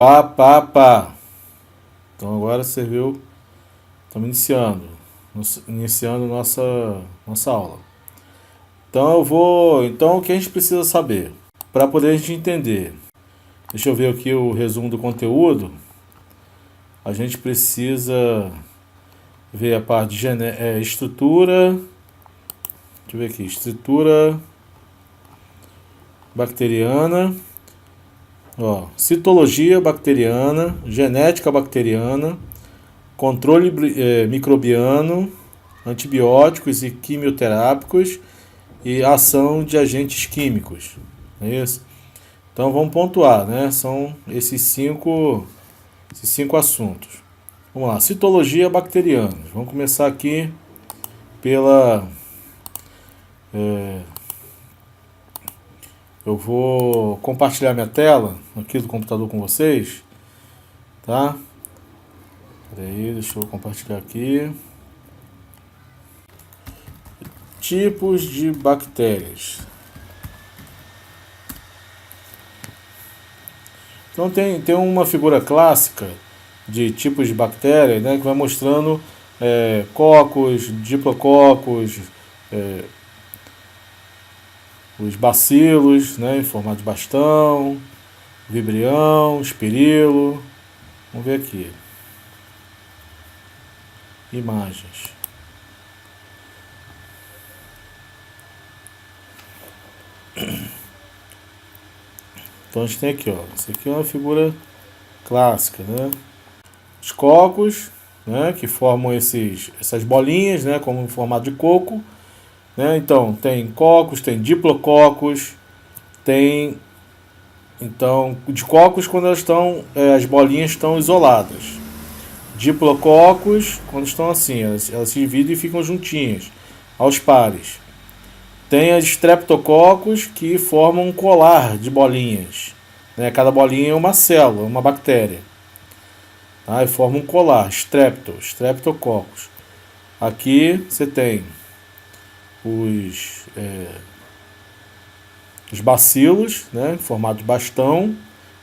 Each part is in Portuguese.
Pá, pá, pá. Então agora você viu, estamos iniciando nossa aula. Então o que a gente precisa saber? Para poder a gente entender. Deixa eu ver aqui o resumo do conteúdo. A gente precisa ver a parte de estrutura. Deixa eu ver aqui, estrutura bacteriana. Ó, citologia bacteriana, genética bacteriana, controle microbiano, antibióticos e quimioterápicos e ação de agentes químicos. Não é isso? Então vamos pontuar, né? São esses cinco assuntos. Vamos lá, citologia bacteriana. Vamos começar aqui pela. Eu vou compartilhar minha tela aqui do computador com vocês, tá? Peraí, deixa eu compartilhar aqui. Tipos de bactérias. Então tem uma figura clássica de tipos de bactérias, né, que vai mostrando cocos, diplococos, os bacilos, né, em formato de bastão, vibrião, espirilo. Vamos ver aqui. Imagens. Então a gente tem aqui, ó. Isso aqui é uma figura clássica, né? Os cocos, né, que formam essas bolinhas, né, como em formato de coco, né? Então tem cocos, tem diplococos, tem então de cocos quando elas estão as bolinhas estão isoladas. Diplococos quando estão assim, elas se dividem e ficam juntinhas, aos pares. Tem as streptococos que formam um colar de bolinhas, né? Cada bolinha é uma célula, uma bactéria. Tá? E forma um colar, streptococcus. Aqui você tem os bacilos, né, em formato de bastão,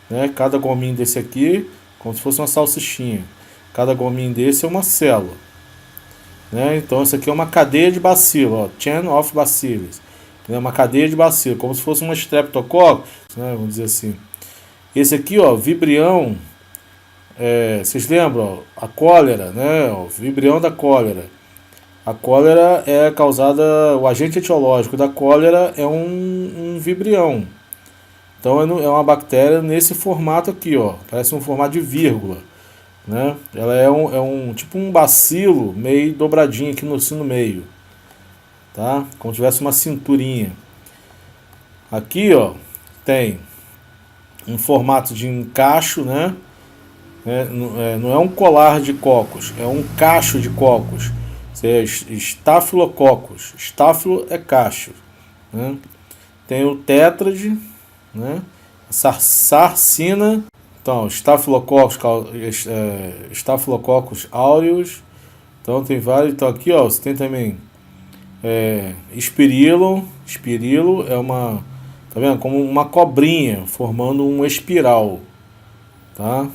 né, cada gominho desse aqui, como se fosse uma salsichinha. Cada gominho desse é uma célula. Né? Então isso aqui é uma cadeia de bacilo, ó, chain of bacillus. Né? Uma cadeia de bacilo, como se fosse uma streptococcus, né, vamos dizer assim. Esse aqui, ó, vibrião, vocês lembram? Ó, a cólera, né? O vibrião da cólera. A cólera é causada, o agente etiológico da cólera é um vibrião. Então é uma bactéria nesse formato aqui, ó. Parece um formato de vírgula, né? Ela é tipo um bacilo meio dobradinho aqui no meio, tá? Como se tivesse uma cinturinha. Aqui, ó, tem um formato de encaixo, né? Não é um colar de cocos, é um cacho de cocos. Estafilococcus. Estáfilo é cacho. Né? Tem o tétrade, né? Sarcina. Então, Staphylococcus aureus. Então tem vários. Então aqui, ó, você tem também espirilo. Espirilo é uma, tá vendo? Como uma cobrinha formando uma espiral, tá?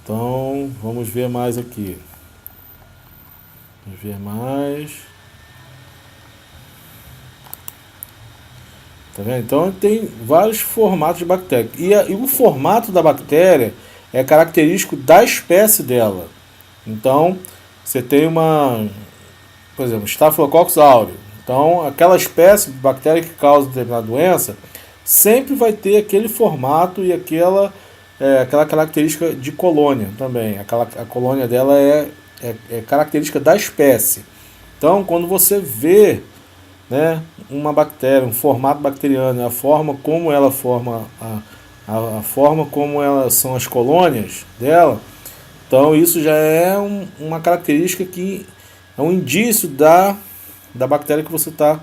Então, vamos ver mais aqui. Vamos ver mais. Tá vendo? Então, tem vários formatos de bactéria. E o formato da bactéria é característico da espécie dela. Então, você tem por exemplo, Staphylococcus aureus. Então, aquela espécie de bactéria que causa determinada doença sempre vai ter aquele formato e aquela característica de colônia também. A colônia dela é característica da espécie. Então, quando você vê, né, uma bactéria, um formato bacteriano, a forma como ela forma, a forma como elas são as colônias dela, então isso já é uma característica que é um indício da bactéria que você está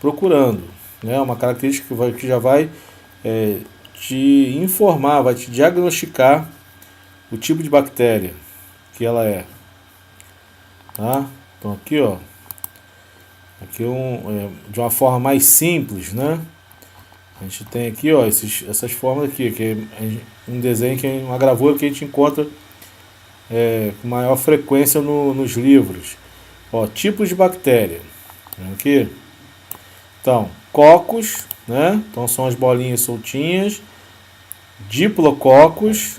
procurando. Né? Uma característica que já vai te informar, vai te diagnosticar o tipo de bactéria que ela é. Tá? Então aqui, ó, aqui de uma forma mais simples, né? A gente tem aqui, ó, essas formas aqui, que é um desenho, que é uma gravura que a gente encontra com maior frequência nos livros. Ó, tipos de bactéria. Aqui. Então, cocos, né? Então são as bolinhas soltinhas. Diplococos,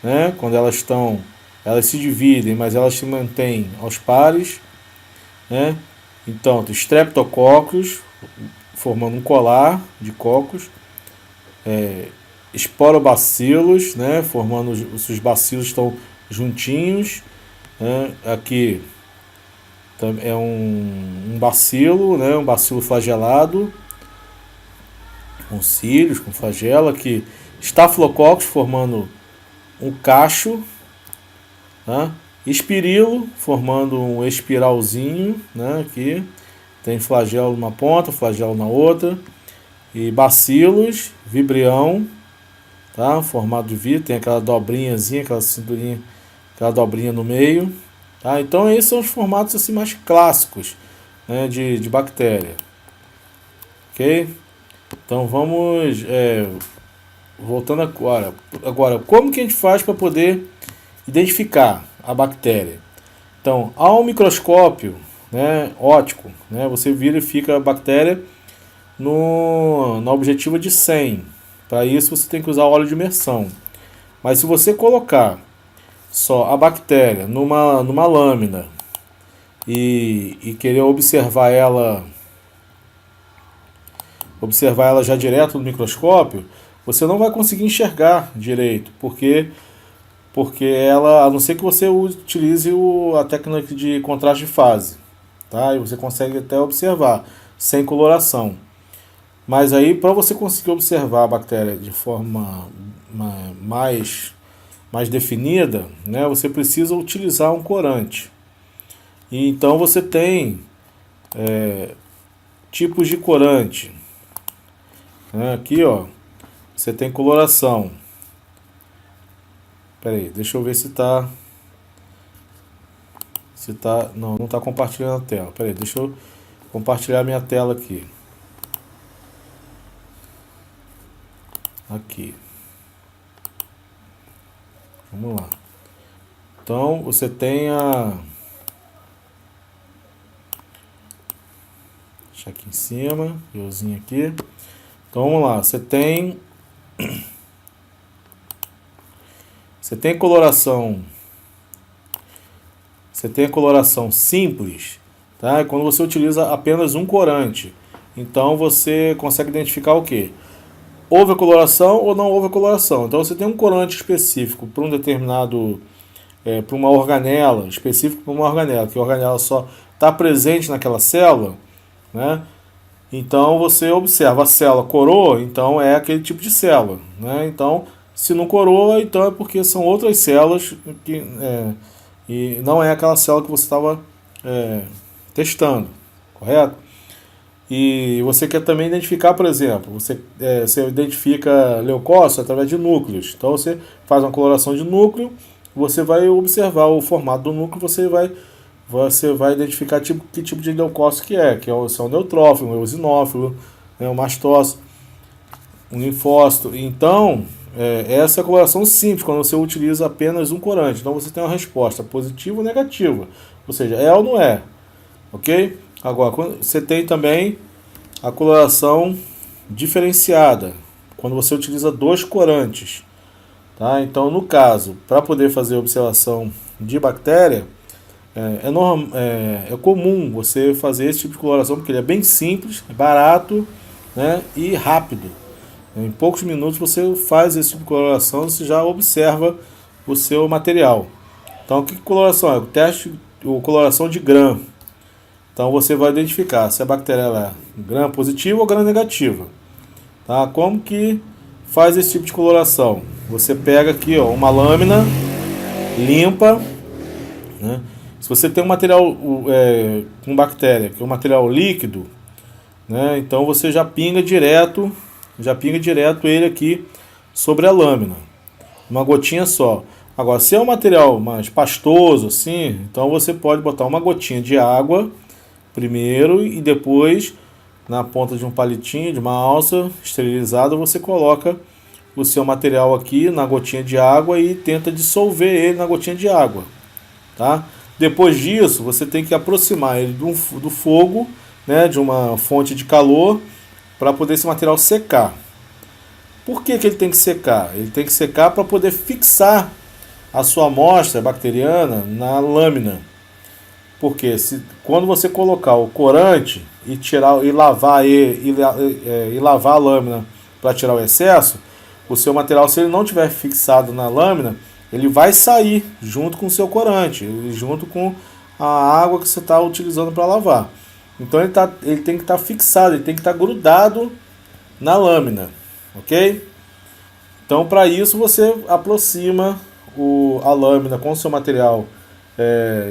né? Quando elas se dividem, mas elas se mantêm aos pares, né? Então, streptococcus, formando um colar de cocos, esporobacilos, né? Formando os bacilos estão juntinhos, né? Aqui é um bacilo, né? Um bacilo flagelado, com cílios, com flagelo. Aqui, Staphylococcus, formando um cacho, né? Espirilo, formando um espiralzinho, né? Aqui tem flagelo numa ponta, flagelo na outra. E bacilos, vibrião, tá? Formado de vidro, tem aquela dobrinhazinha, aquela cinturinha, aquela dobrinha no meio, tá? Então esses são os formatos assim mais clássicos, né, de bactéria, ok? Então vamos voltando agora, como que a gente faz para poder identificar a bactéria? Então, ao microscópio, né, óptico, né, você verifica a bactéria na objetiva de 100. Para isso você tem que usar óleo de imersão. Mas se você colocar só a bactéria numa lâmina e querer observar ela já direto no microscópio, você não vai conseguir enxergar direito, porque ela, a não ser que você utilize a técnica de contraste de fase, tá? E você consegue até observar sem coloração. Mas aí, para você conseguir observar a bactéria de forma mais definida, né, você precisa utilizar um corante. E então você tem tipos de corante. Aqui, ó, você tem coloração. Espera aí, deixa eu ver se tá... Não está compartilhando a tela. Espera aí, deixa eu compartilhar minha tela aqui. Aqui. Vamos lá. Então, você tem deixa aqui em cima, euzinho aqui. Então, vamos lá. Você tem coloração. Você tem a coloração simples, tá? Quando você utiliza apenas um corante. Então, você consegue identificar o quê? Houve a coloração ou não houve a coloração. Então você tem um corante específico para um determinado, para uma organela, específico para uma organela, que a organela só está presente naquela célula, né? Então você observa a célula coroa, então é aquele tipo de célula, né? Então, se não coroa, então é porque são outras células e não é aquela célula que você estava testando, correto? E você quer também identificar, por exemplo, você identifica leucócitos através de núcleos. Então você faz uma coloração de núcleo, você vai observar o formato do núcleo, você vai identificar que tipo de leucócito que são neutrófilo, um eosinófilo, né, um mastócito, um linfócito. Então, essa é a coloração simples, quando você utiliza apenas um corante. Então você tem uma resposta positiva ou negativa, ou seja, é ou não é, ok? Agora, você tem também a coloração diferenciada, quando você utiliza dois corantes, tá? Então, no caso, para poder fazer observação de bactéria, é comum você fazer esse tipo de coloração, porque ele é bem simples, é barato, né, e rápido. Em poucos minutos você faz esse tipo de coloração, você já observa o seu material. Então, o que coloração é? O teste, coloração de Gram. Então você vai identificar se a bactéria é gram positiva ou gram negativa. Tá? Como que faz esse tipo de coloração? Você pega aqui, ó, uma lâmina limpa, né? Se você tem um material com bactéria, que é um material líquido, né? Então você já pinga direto ele aqui sobre a lâmina, uma gotinha só. Agora, se é um material mais pastoso assim, então você pode botar uma gotinha de água primeiro e depois na ponta de um palitinho, de uma alça esterilizada, você coloca o seu material aqui na gotinha de água e tenta dissolver ele na gotinha de água, tá? Depois disso, você tem que aproximar ele do fogo, né, de uma fonte de calor, para poder esse material secar. Por que ele tem que secar? Ele tem que secar para poder fixar a sua amostra bacteriana na lâmina. Porque quando você colocar o corante e tirar e lavar e lavar a lâmina para tirar o excesso, o seu material, se ele não tiver fixado na lâmina, ele vai sair junto com o seu corante, junto com a água que você está utilizando para lavar. Então ele tem que estar fixado, ele tem que estar grudado na lâmina, ok? Então para isso você aproxima a lâmina com o seu material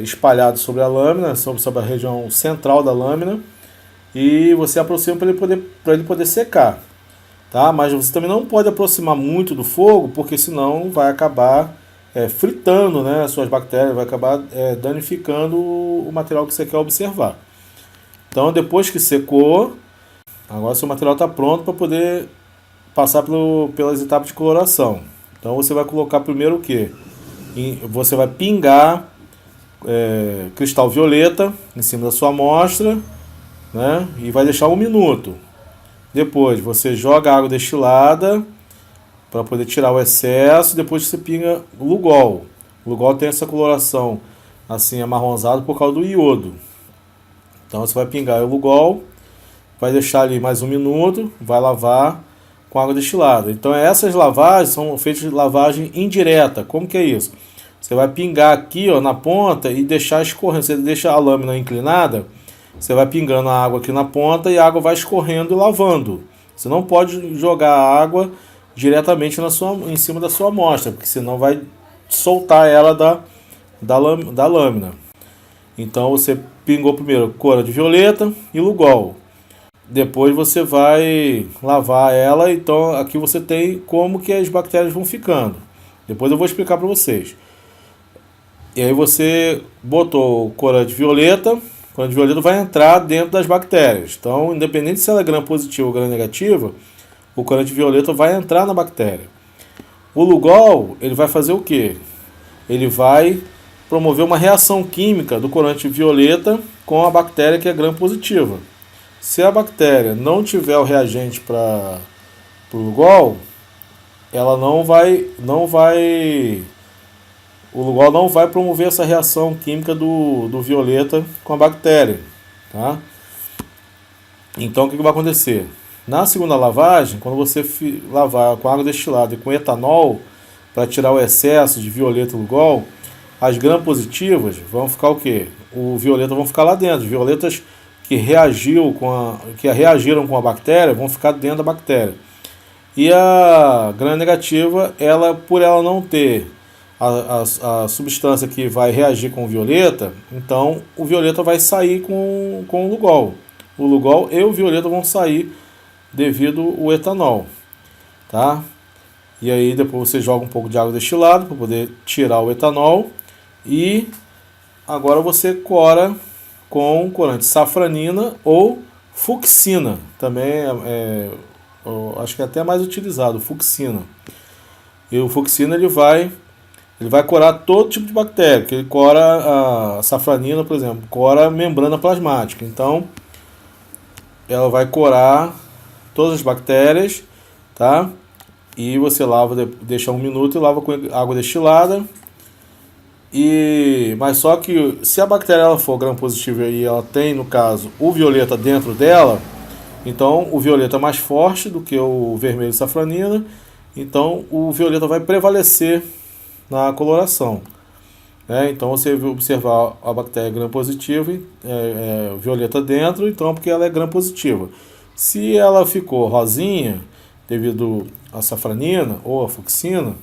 espalhado sobre a lâmina, sobre a região central da lâmina, e você aproxima para ele poder secar, tá? Mas você também não pode aproximar muito do fogo, porque senão vai acabar fritando, né, as suas bactérias, vai acabar danificando o material que você quer observar. Então depois que secou, agora seu material está pronto para poder passar pelas etapas de coloração. Então você vai colocar primeiro o que? Você vai pingar cristal violeta em cima da sua amostra, né? E vai deixar 1 minuto. Depois você joga água destilada para poder tirar o excesso. Depois você pinga o Lugol. O Lugol tem essa coloração assim amarronzada por causa do iodo. Então você vai pingar o Lugol, vai deixar ali mais 1 minuto, vai lavar com água destilada. Então essas lavagens são feitas de lavagem indireta. Como que é isso? Você vai pingar aqui, ó, na ponta e deixar escorrendo. Você deixa a lâmina inclinada, você vai pingando a água aqui na ponta e a água vai escorrendo e lavando. Você não pode jogar a água diretamente em cima da sua amostra, porque senão vai soltar ela da lâmina. Então você pingou primeiro cor de violeta e Lugol. Depois você vai lavar ela. Então aqui você tem como que as bactérias vão ficando. Depois eu vou explicar para vocês. E aí você botou o corante violeta. O corante violeta vai entrar dentro das bactérias. Então, independente se ela é gram positiva ou gram negativa, o corante violeta vai entrar na bactéria. O Lugol, ele vai fazer o quê? Ele vai promover uma reação química do corante violeta com a bactéria que é gram positiva. Se a bactéria não tiver o reagente para o Lugol, ela o Lugol não vai promover essa reação química do violeta com a bactéria, tá? Então o que vai acontecer? Na segunda lavagem, quando você lavar com água destilada e com etanol para tirar o excesso de violeta e Lugol, as gram positivas vão ficar o quê? O violeta vão ficar lá dentro. Violetas que reagiram com a bactéria vão ficar dentro da bactéria. E a gram negativa, por ela não ter a substância que vai reagir com o violeta, então o violeta vai sair com o Lugol. O Lugol e o violeta vão sair devido ao etanol, tá? E aí depois você joga um pouco de água destilada para poder tirar o etanol. E agora você cora com corante safranina ou fucsina. Também acho que é até mais utilizado, fucsina. E o fucsina ele vai corar todo tipo de bactéria, porque ele cora a safranina, por exemplo, cora a membrana plasmática. Então, ela vai corar todas as bactérias, tá? E você deixa 1 minuto e lava com água destilada. Mas só que se a bactéria ela for gram positiva e ela tem, no caso, o violeta dentro dela, então o violeta é mais forte do que o vermelho safranina, então o violeta vai prevalecer na coloração, né? Então você vai observar a bactéria gram positiva, violeta dentro, então porque ela é gram positiva. Se ela ficou rosinha devido à safranina ou à fucsina,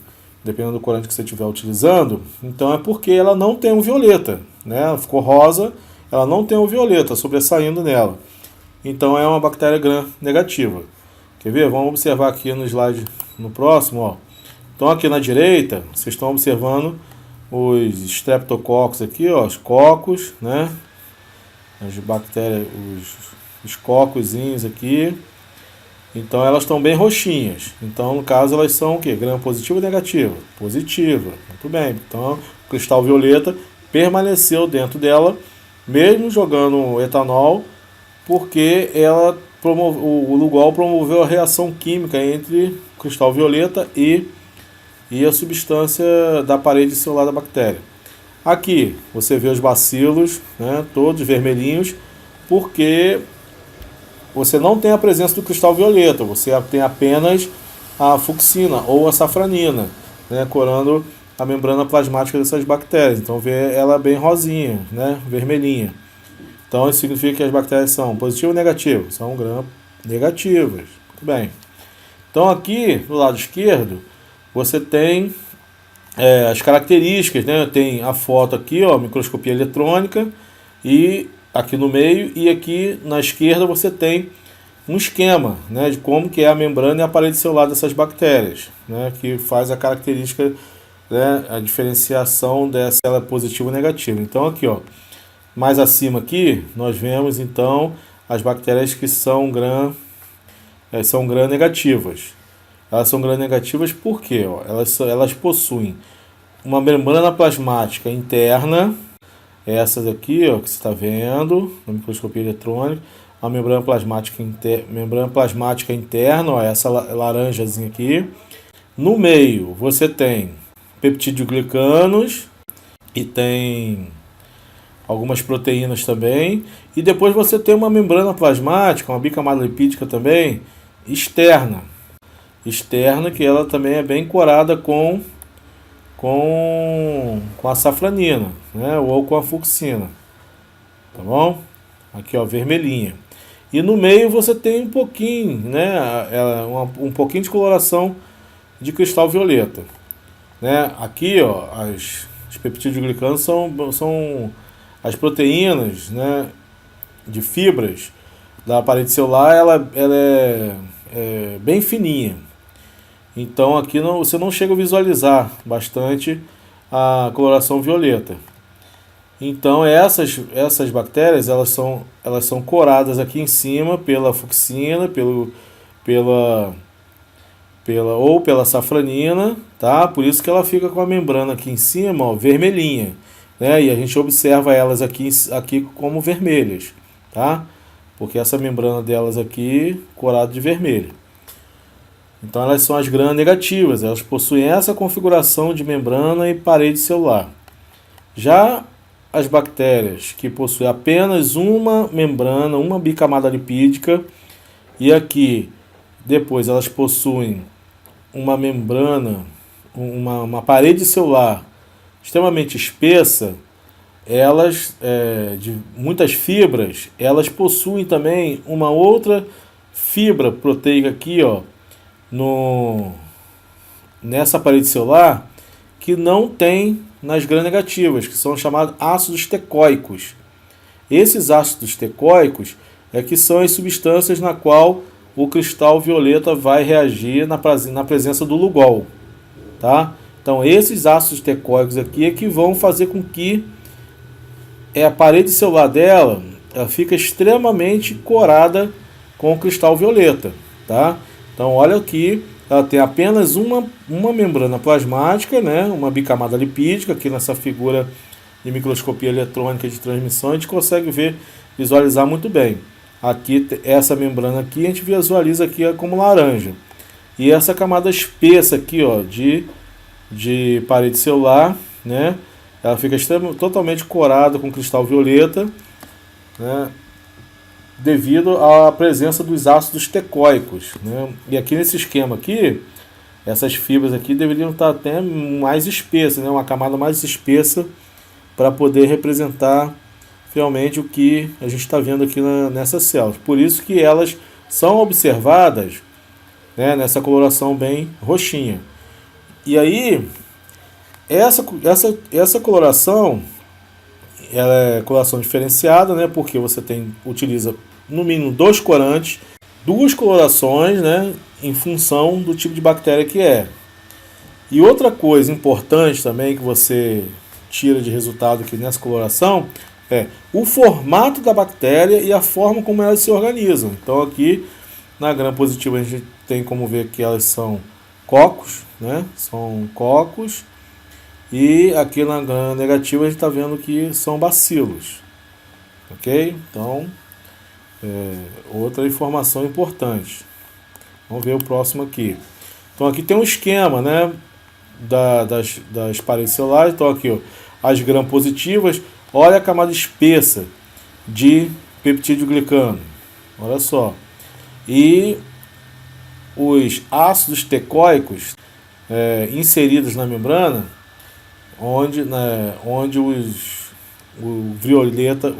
dependendo do corante que você estiver utilizando, então é porque ela não tem o violeta, né? Ela ficou rosa, ela não tem o violeta sobressaindo nela. Então é uma bactéria gram negativa. Quer ver? Vamos observar aqui no slide no próximo, ó. Então aqui na direita, vocês estão observando os streptococcus aqui, ó, os cocos, né? As bactérias, os os cocozinhos aqui. Então elas estão bem roxinhas. Então no caso elas são o quê? Gram positivo ou negativo? Positiva. Muito bem. Então o cristal violeta permaneceu dentro dela, mesmo jogando etanol, porque o Lugol promoveu a reação química entre o cristal violeta e a substância da parede celular da bactéria. Aqui você vê os bacilos, né, todos vermelhinhos, porque você não tem a presença do cristal violeta, você tem apenas a fucsina ou a safranina, né, corando a membrana plasmática dessas bactérias. Então vê ela bem rosinha, né, vermelhinha. Então isso significa que as bactérias são positivas ou negativas? São gram negativas. Muito bem. Então aqui do lado esquerdo você tem as características, né? Tem a foto aqui, ó, microscopia eletrônica, e aqui no meio, e aqui na esquerda você tem um esquema, né, de como que é a membrana e a parede celular dessas bactérias, né, que faz a característica, né, a diferenciação dessa ela positiva ou negativa. Então aqui, ó, mais acima aqui nós vemos então as bactérias que são gram negativas. Elas são gram-negativas porque ó, elas possuem uma membrana plasmática interna, essas aqui ó, que você está vendo na microscopia eletrônica, a membrana plasmática interna, ó, essa laranjazinha aqui. No meio você tem peptidoglicanos e tem algumas proteínas também. E depois você tem uma membrana plasmática, uma bicamada lipídica também, externa, que ela também é bem corada com a safranina, né, ou com a fucsina, tá bom? Aqui ó, vermelhinha. E no meio você tem um pouquinho, né, um pouquinho de coloração de cristal violeta, né? Aqui ó, os peptidoglicanos são as proteínas, né, de fibras da parede celular, ela é bem fininha. Então aqui você não chega a visualizar bastante a coloração violeta. Então essas bactérias elas são coradas aqui em cima pela fucsina, pela safranina, tá? Por isso que ela fica com a membrana aqui em cima, ó, vermelhinha, né? E a gente observa elas aqui como vermelhas, tá? Porque essa membrana delas aqui corada de vermelho. Então elas são as gram-negativas, elas possuem essa configuração de membrana e parede celular. Já as bactérias que possuem apenas uma membrana, uma bicamada lipídica, e aqui depois elas possuem uma membrana, uma parede celular extremamente espessa, elas, de muitas fibras, elas possuem também uma outra fibra proteica aqui, ó, nessa parede celular, que não tem nas gram-negativas, que são chamados ácidos tecóicos. Esses ácidos tecóicos que são as substâncias na qual o cristal violeta vai reagir na presença do Lugol, tá? Então esses ácidos tecóicos aqui que vão fazer com que a parede celular dela fica extremamente corada com o cristal violeta, tá? Então olha aqui, ela tem apenas uma membrana plasmática, né, uma bicamada lipídica, aqui nessa figura de microscopia eletrônica de transmissão a gente consegue visualizar muito bem. Aqui, essa membrana aqui, a gente visualiza aqui como laranja. E essa camada espessa aqui, ó, de parede celular, né, ela fica totalmente corada com cristal violeta, né, devido à presença dos ácidos tecóicos, né? E aqui nesse esquema aqui, essas fibras aqui deveriam estar até mais espessas, né? Uma camada mais espessa para poder representar realmente o que a gente está vendo aqui nessas células. Por isso que elas são observadas, né, nessa coloração bem roxinha. E aí, essa coloração, ela é coloração diferenciada, né, porque você utiliza no mínimo 2 corantes, 2 colorações, né, em função do tipo de bactéria que é. E outra coisa importante também que você tira de resultado aqui nessa coloração o formato da bactéria e a forma como elas se organizam. Então aqui na gram-positiva a gente tem como ver que elas são cocos, né? São cocos. E aqui na gram-negativa a gente está vendo que são bacilos. Ok? Então, outra informação importante. Vamos ver o próximo aqui. Então aqui tem um esquema, né, das paredes celulares. Então aqui, ó, as gram-positivas, olha a camada espessa de peptídeo glicano. Olha só. E os ácidos tecóicos inseridos na membrana, onde o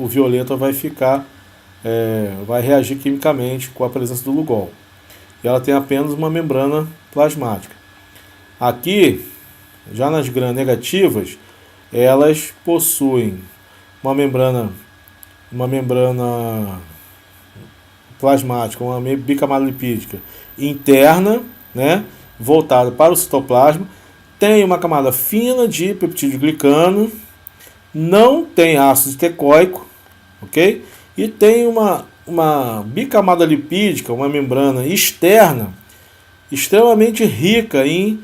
violeta vai ficar, vai reagir quimicamente com a presença do Lugol. E ela tem apenas uma membrana plasmática. Aqui, já nas gram-negativas, elas possuem uma membrana plasmática, uma bicamada lipídica interna, né, voltada para o citoplasma, tem uma camada fina de peptídeo glicano, não tem ácido tecóico, ok? E tem uma bicamada lipídica, uma membrana externa, extremamente rica em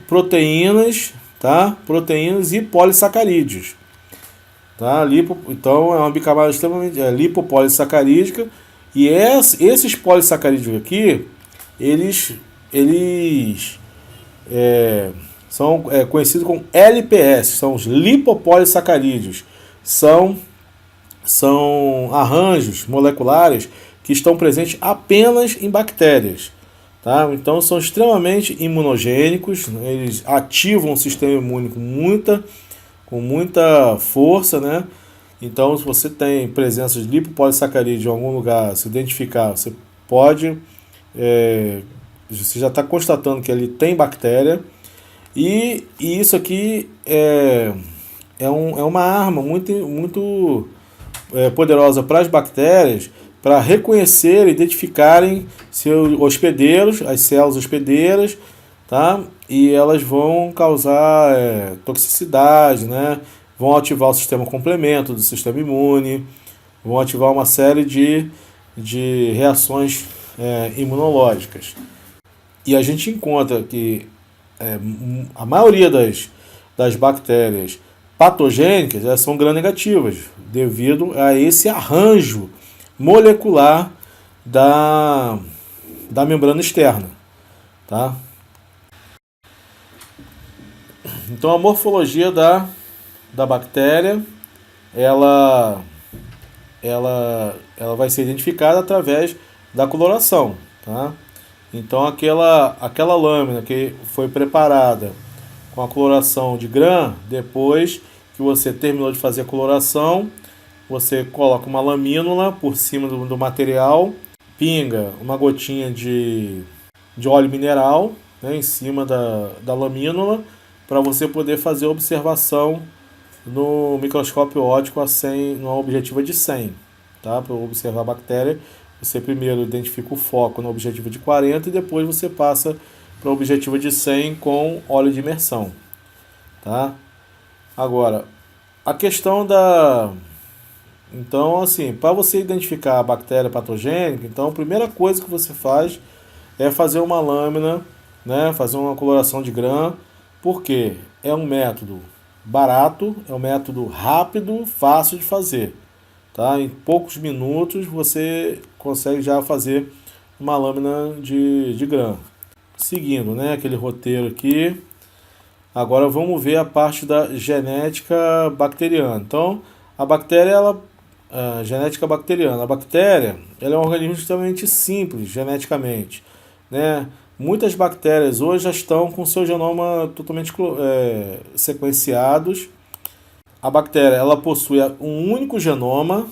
proteínas, tá? Proteínas e polissacarídeos. Tá? Então é uma bicamada extremamente lipopolissacarídica. E esses polissacarídeos aqui, eles são conhecidos como LPS, são os lipopolissacarídeos. São arranjos moleculares que estão presentes apenas em bactérias. Tá? Então são extremamente imunogênicos, eles ativam o sistema imune com muita força, né? Então, se você tem presença de lipopolissacarídeo em algum lugar, se identificar, você pode, você já está constatando que ele tem bactéria. E isso aqui é uma arma muito poderosa para as bactérias, para reconhecer e identificarem seus hospedeiros, as células hospedeiras, tá? E elas vão causar toxicidade, né? Vão ativar o sistema complemento do sistema imune, vão ativar uma série de reações imunológicas. E a gente encontra que a maioria das bactérias patogênicas são gram-negativas, devido a esse arranjo molecular da membrana externa. Tá? Então a morfologia da bactéria, ela vai ser identificada através da coloração, tá? Então aquela lâmina que foi preparada com a coloração de gram, depois que você terminou de fazer a coloração, você coloca uma lamínula por cima do material, pinga uma gotinha de óleo mineral, né, em cima da lamínula, para você poder fazer a observação no microscópio óptico numa objetiva de 100. Tá? Para observar a bactéria, você primeiro identifica o foco na objetiva de 40 e depois você passa para a objetiva de 100 com óleo de imersão. Tá? Agora, a questão Então, assim, para você identificar a bactéria patogênica, então a primeira coisa que você faz é fazer uma lâmina, né? Fazer uma coloração de gram, porque é um método barato, é um método rápido, fácil de fazer. Tá? Em poucos minutos você consegue já fazer uma lâmina de gram. Seguindo, né, aquele roteiro aqui, agora vamos ver a parte da genética bacteriana. Então, a bactéria, a genética bacteriana. A bactéria, ela é um organismo extremamente simples geneticamente, né? Muitas bactérias hoje já estão com seu genoma totalmente sequenciados. A bactéria, ela possui um único genoma.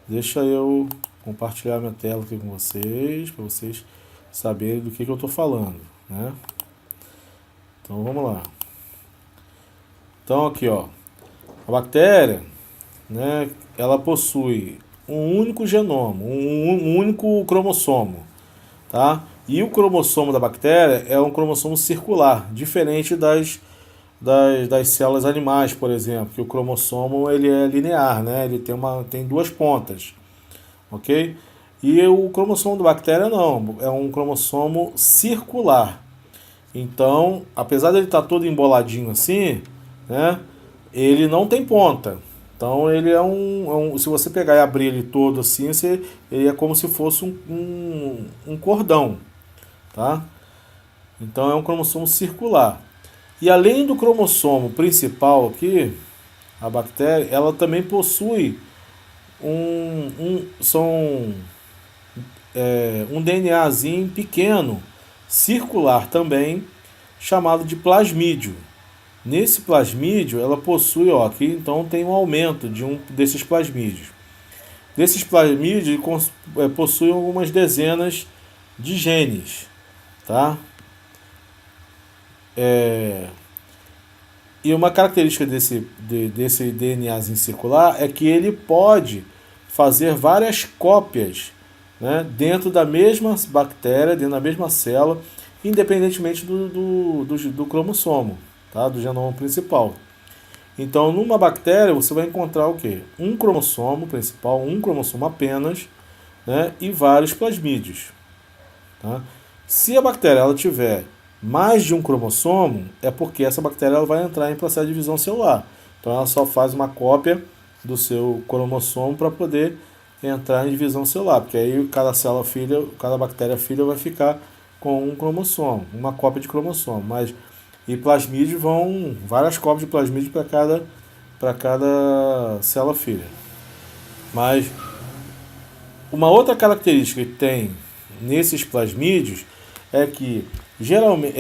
Deixa eu compartilhar minha tela aqui com vocês, para vocês saberem do que eu estou falando, né? Então vamos lá. Então aqui, ó, a bactéria, né, ela possui um único genoma, um único cromossomo, tá? E o cromossomo da bactéria é um cromossomo circular, diferente das células animais, por exemplo, que o cromossomo ele é linear, né? Ele tem duas pontas, ok? E o cromossomo da bactéria não, é um cromossomo circular. Então, apesar dele estar todo emboladinho assim, né? Ele não tem ponta. Então ele se você pegar e abrir ele todo assim, ele é como se fosse um cordão, tá? Então é um cromossomo circular. E além do cromossomo principal aqui, a bactéria, ela também possui um DNAzinho pequeno, circular também, chamado de plasmídio. Nesse plasmídio, ela possui, ó, aqui então tem um aumento de um desses plasmídios. Desses plasmídios possuem algumas dezenas de genes, tá? E uma característica desse DNAzinho circular é que ele pode fazer várias cópias, né, dentro da mesma bactéria, dentro da mesma célula, independentemente do cromossomo, tá, do genoma principal. Então, numa bactéria, você vai encontrar o quê? Um cromossomo principal, um cromossomo apenas, né, e vários plasmídios. Tá? Se a bactéria ela tiver mais de um cromossomo, é porque essa bactéria ela vai entrar em processo de divisão celular. Então, ela só faz uma cópia do seu cromossomo para poder entrar em divisão celular, porque aí cada célula filha, cada bactéria filha vai ficar com um cromossomo, uma cópia de cromossomo. E plasmídios vão várias cópias de plasmídio para cada célula filha. Mas uma outra característica que tem nesses plasmídios é que geralmente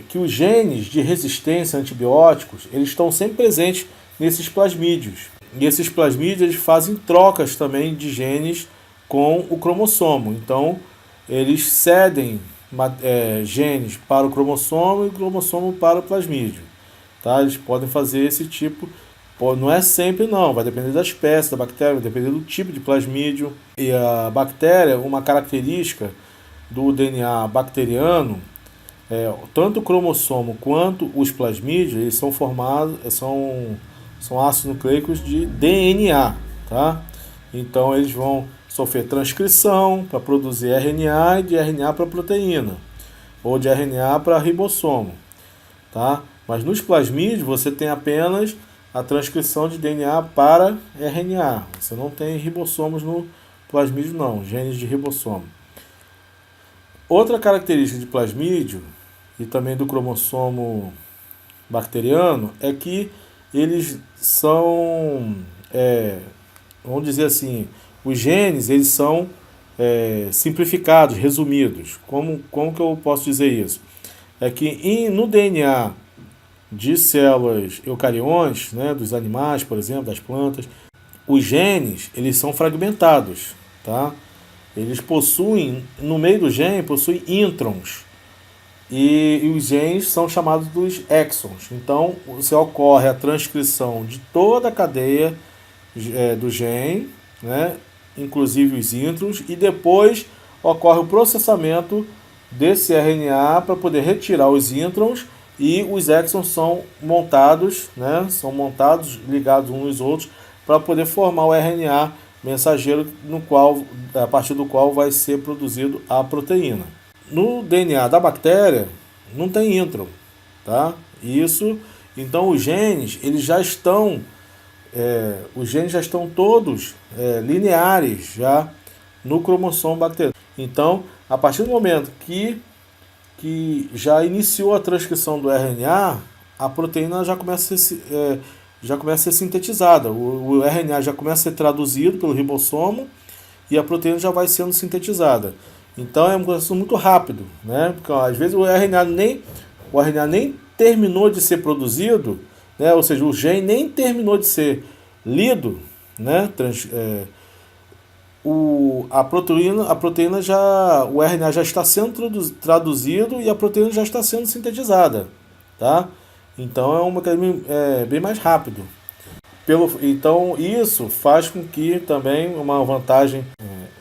que os genes de resistência a antibióticos eles estão sempre presentes nesses plasmídios. E esses plasmídios eles fazem trocas também de genes com o cromossomo. Então eles cedem genes para o cromossomo e o cromossomo para o plasmídio. Tá? Eles podem fazer esse tipo, não é sempre não, vai depender da espécie da bactéria, vai depender do tipo de plasmídio. E a bactéria, uma característica do DNA bacteriano, tanto o cromossomo quanto os plasmídios, eles são formados, são ácidos nucleicos de DNA, tá? Então eles vão sofrer transcrição para produzir RNA e de RNA para proteína, ou de RNA para ribossomo, tá? Mas nos plasmídios você tem apenas a transcrição de DNA para RNA. Você não tem ribossomos no plasmídio não, genes de ribossomo. Outra característica de plasmídio e também do cromossomo bacteriano é que eles são, vamos dizer assim, os genes eles são simplificados, resumidos. Como que eu posso dizer isso? É que no DNA de células eucariontes, né, dos animais, por exemplo, das plantas, os genes eles são fragmentados, tá? Eles possuem, no meio do gene, possuem introns. E os genes são chamados dos exons. Então, você ocorre a transcrição de toda a cadeia do gene, né, inclusive os introns, e depois ocorre o processamento desse RNA para poder retirar os introns e os exons são montados, né, ligados uns aos outros para poder formar o RNA mensageiro a partir do qual vai ser produzido a proteína. No DNA da bactéria não tem intron, tá? Então os genes eles já estão todos lineares já no cromossomo bacteriano. Então, a partir do momento que já iniciou a transcrição do RNA, a proteína já começa a ser sintetizada. O RNA já começa a ser traduzido pelo ribossomo e a proteína já vai sendo sintetizada. Então é um processo muito rápido, né? Porque às vezes o RNA nem terminou de ser produzido, né? Ou seja, o gene nem terminou de ser lido, né? A proteína já, o RNA já está sendo traduzido e a proteína já está sendo sintetizada, tá? Então é um mecanismo bem mais rápido. Então isso faz com que também uma vantagem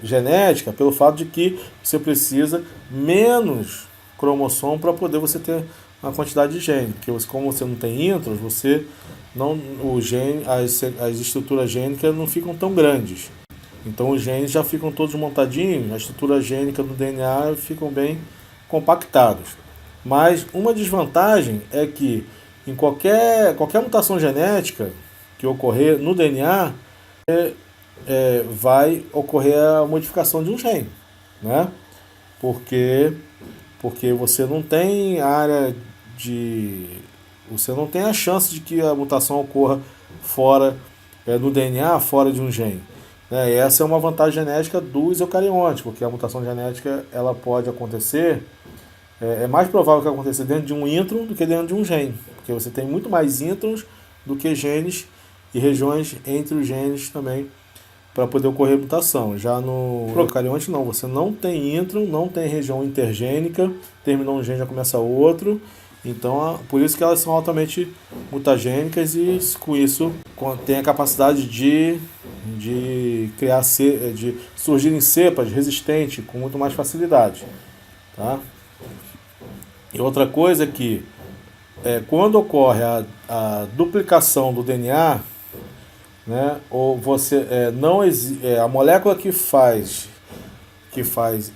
genética pelo fato de que você precisa menos cromossomo para poder você ter uma quantidade de gene, porque como você não tem intros, você não, o gene, as estruturas gênicas não ficam tão grandes. Então os genes já ficam todos montadinhos, a estrutura gênica do DNA ficam bem compactados. Mas uma desvantagem é que em qualquer mutação genética que ocorrer no DNA, vai ocorrer a modificação de um gene, né? Porque você não tem área de... Você não tem a chance de que a mutação ocorra fora no DNA, fora de um gene. E essa é uma vantagem genética dos eucariontes, porque a mutação genética ela pode acontecer, é mais provável que aconteça dentro de um intron do que dentro de um gene, porque você tem muito mais introns do que genes e regiões entre os genes também para poder ocorrer mutação. Já no eucarionte não, você não tem intron, não tem região intergênica, terminou um gene já começa outro. Então, por isso que elas são altamente mutagênicas e com isso tem a capacidade de criar, de surgirem cepas resistentes com muito mais facilidade. Tá? E outra coisa é que quando ocorre a duplicação do DNA, né, ou você a molécula que faz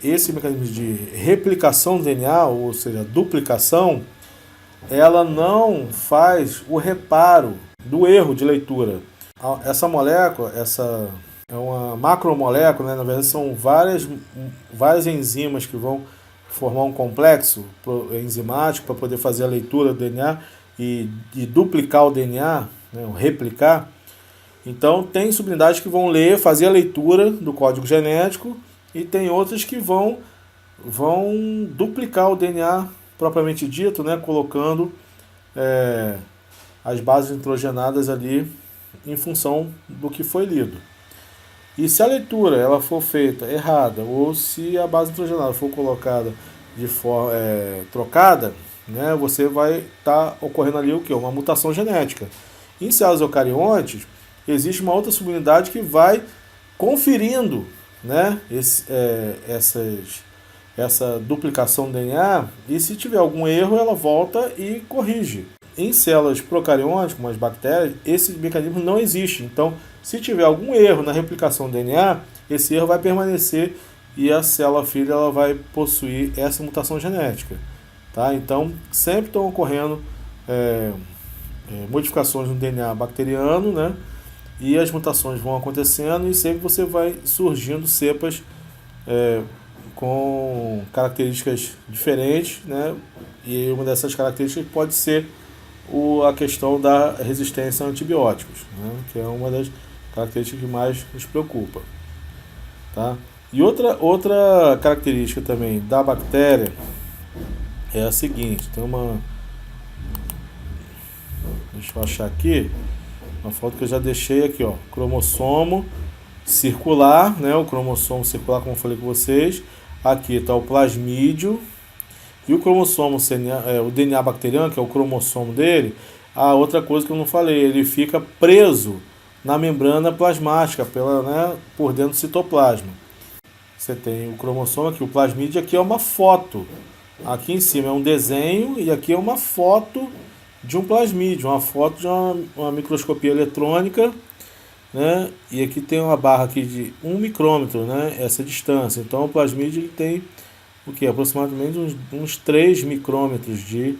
esse mecanismo de replicação do DNA, ou seja, duplicação, ela não faz o reparo do erro de leitura. Essa molécula, é uma macromolécula, né? Na verdade são várias enzimas que vão formar um complexo enzimático para poder fazer a leitura do DNA e duplicar o DNA, né? Replicar. Então tem subunidades que vão fazer a leitura do código genético e tem outras que vão duplicar o DNA propriamente dito, né, colocando as bases nitrogenadas ali em função do que foi lido. E se a leitura ela for feita errada, ou se a base nitrogenada for colocada de forma trocada, né, você vai estar ocorrendo ali o quê? Uma mutação genética. Em células eucariontes, existe uma outra subunidade que vai conferindo, né, essa duplicação do DNA, e se tiver algum erro, ela volta e corrige. Em células procariontes, como as bactérias, esse mecanismo não existe. Então, se tiver algum erro na replicação do DNA, esse erro vai permanecer e a célula filha ela vai possuir essa mutação genética. Tá? Então, sempre estão ocorrendo modificações no DNA bacteriano, né? E as mutações vão acontecendo e sempre você vai surgindo cepas com características diferentes, né? E uma dessas características pode ser a questão da resistência a antibióticos, né? Que é uma das características que mais nos preocupa. Tá? E outra característica também da bactéria é a seguinte, deixa eu achar aqui, uma foto que eu já deixei aqui, ó, cromossomo circular, né? O cromossomo circular, como eu falei com vocês. Aqui está o plasmídio e o cromossomo, o DNA bacteriano, que é o cromossomo dele. A outra coisa que eu não falei, ele fica preso na membrana plasmática, por dentro do citoplasma. Você tem o cromossomo aqui, o plasmídio aqui é uma foto. Aqui em cima é um desenho e aqui é uma foto de um plasmídio, uma foto de uma microscopia eletrônica, né? E aqui tem uma barra aqui de 1 micrômetro, né? Essa distância. Então o plasmídio ele tem o que? Aproximadamente uns 3 micrômetros de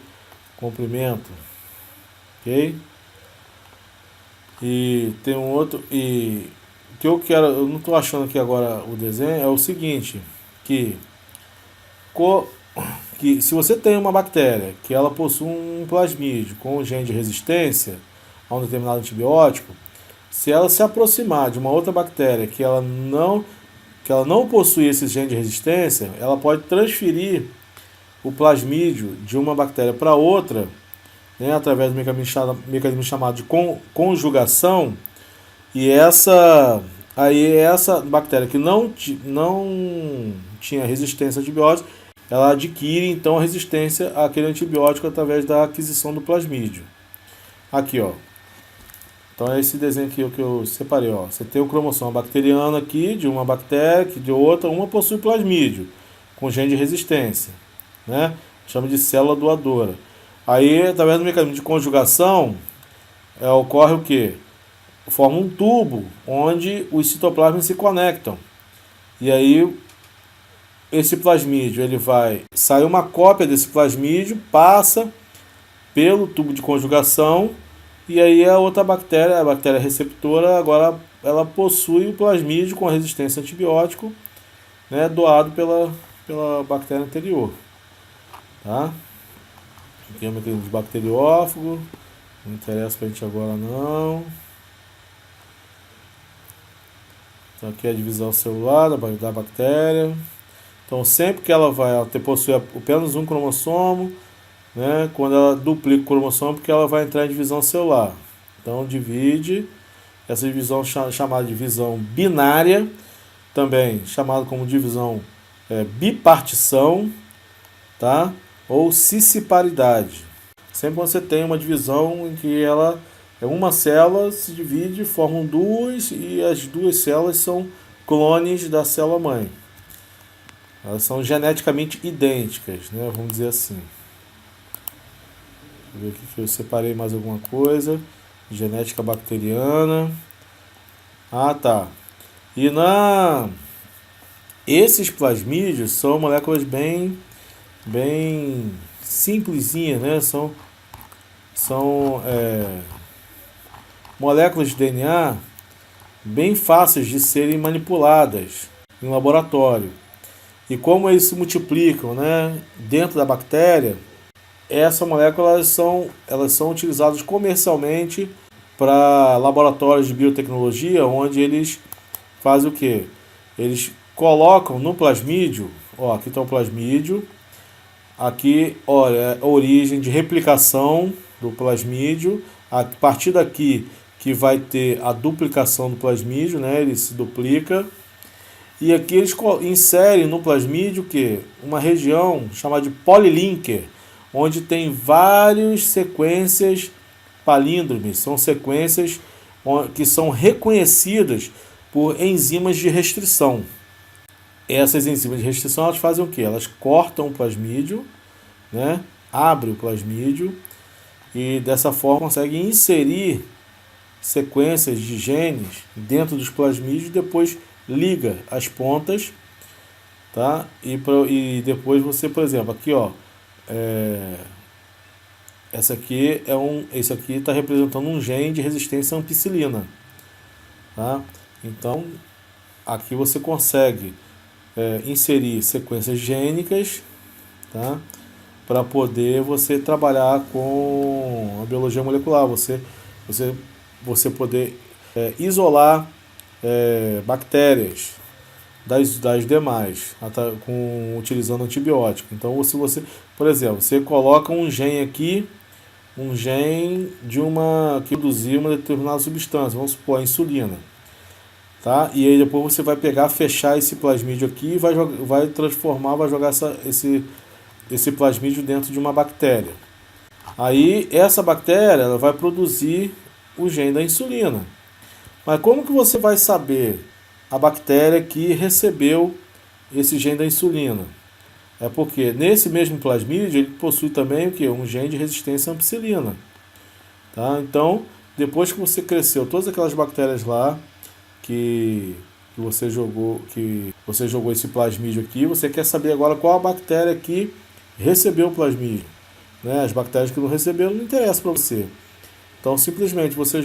comprimento. Ok? E tem um outro. E o que eu não estou achando aqui agora o desenho, é o seguinte, que se você tem uma bactéria que ela possui um plasmídio com um gene de resistência a um determinado antibiótico, se ela se aproximar de uma outra bactéria que ela não possui esse gene de resistência, ela pode transferir o plasmídio de uma bactéria para outra, né, através do mecanismo chamado de conjugação, e essa bactéria que não tinha resistência a antibióticos, ela adquire então a resistência àquele antibiótico através da aquisição do plasmídio. Aqui, ó. Então é esse desenho aqui que eu separei, ó. Você tem o cromossomo bacteriano aqui, de uma bactéria, que de outra, uma possui plasmídio, com gene de resistência, né? chama de célula doadora. Aí, através do mecanismo de conjugação, ocorre o quê? Forma um tubo onde os citoplasmas se conectam. E aí, esse plasmídio, ele vai sair uma cópia desse plasmídio, passa pelo tubo de conjugação, e aí a outra bactéria, a bactéria receptora, agora ela possui o plasmídio com resistência a antibiótico, né, doado pela bactéria anterior. Tá? Aqui é o mecanismo de bacteriófago, não interessa pra gente agora não. Então aqui é a divisão celular da bactéria. Então sempre que ela vai possuir apenas um cromossomo, né, quando ela duplica o cromossomo, porque ela vai entrar em divisão celular. Então divide, essa divisão chamada de divisão binária, também chamada como divisão bipartição, tá? Ou cisciparidade. Sempre você tem uma divisão em que uma célula se divide, formam duas, e as duas células são clones da célula mãe. Elas são geneticamente idênticas, né? Vamos dizer assim. Deixa eu ver aqui que eu separei mais alguma coisa. Genética bacteriana. Ah, tá. E esses plasmídios são moléculas bem simplesinhas, né? São moléculas de DNA bem fáceis de serem manipuladas em laboratório. E como eles se multiplicam, né, dentro da bactéria, essas moléculas elas são utilizadas comercialmente para laboratórios de biotecnologia, onde eles fazem o quê? Eles colocam no plasmídio, ó, aqui está o plasmídio, aqui, olha, a origem de replicação do plasmídio, a partir daqui que vai ter a duplicação do plasmídio, né, ele se duplica, e aqui eles inserem no plasmídio que uma região chamada de polilinker, onde tem várias sequências palíndromes, são sequências que são reconhecidas por enzimas de restrição. Essas enzimas de restrição, elas fazem o quê? Elas cortam o plasmídio, né? Abrem o plasmídio e dessa forma conseguem inserir sequências de genes dentro dos plasmídios, depois liga as pontas, tá? E depois você, por exemplo, aqui, ó, esse aqui está representando um gene de resistência à ampicilina, tá? Então aqui você consegue inserir sequências gênicas, tá? Para poder você trabalhar com a biologia molecular, você poder isolar bactérias das demais, utilizando antibiótico. Então, se você, por exemplo, você coloca um gene aqui, um gene que produzir uma determinada substância, vamos supor a insulina, tá? E aí depois você vai fechar esse plasmídio aqui e vai jogar esse plasmídio dentro de uma bactéria. Aí essa bactéria ela vai produzir o gene da insulina. Mas como que você vai saber a bactéria que recebeu esse gene da insulina? É porque nesse mesmo plasmídio ele possui também o quê? Um gene de resistência à ampicilina. Tá? Então, depois que você cresceu todas aquelas bactérias lá que você jogou esse plasmídio aqui, você quer saber agora qual a bactéria que recebeu o plasmídio. Né? As bactérias que não receberam não interessam para você. Então, simplesmente você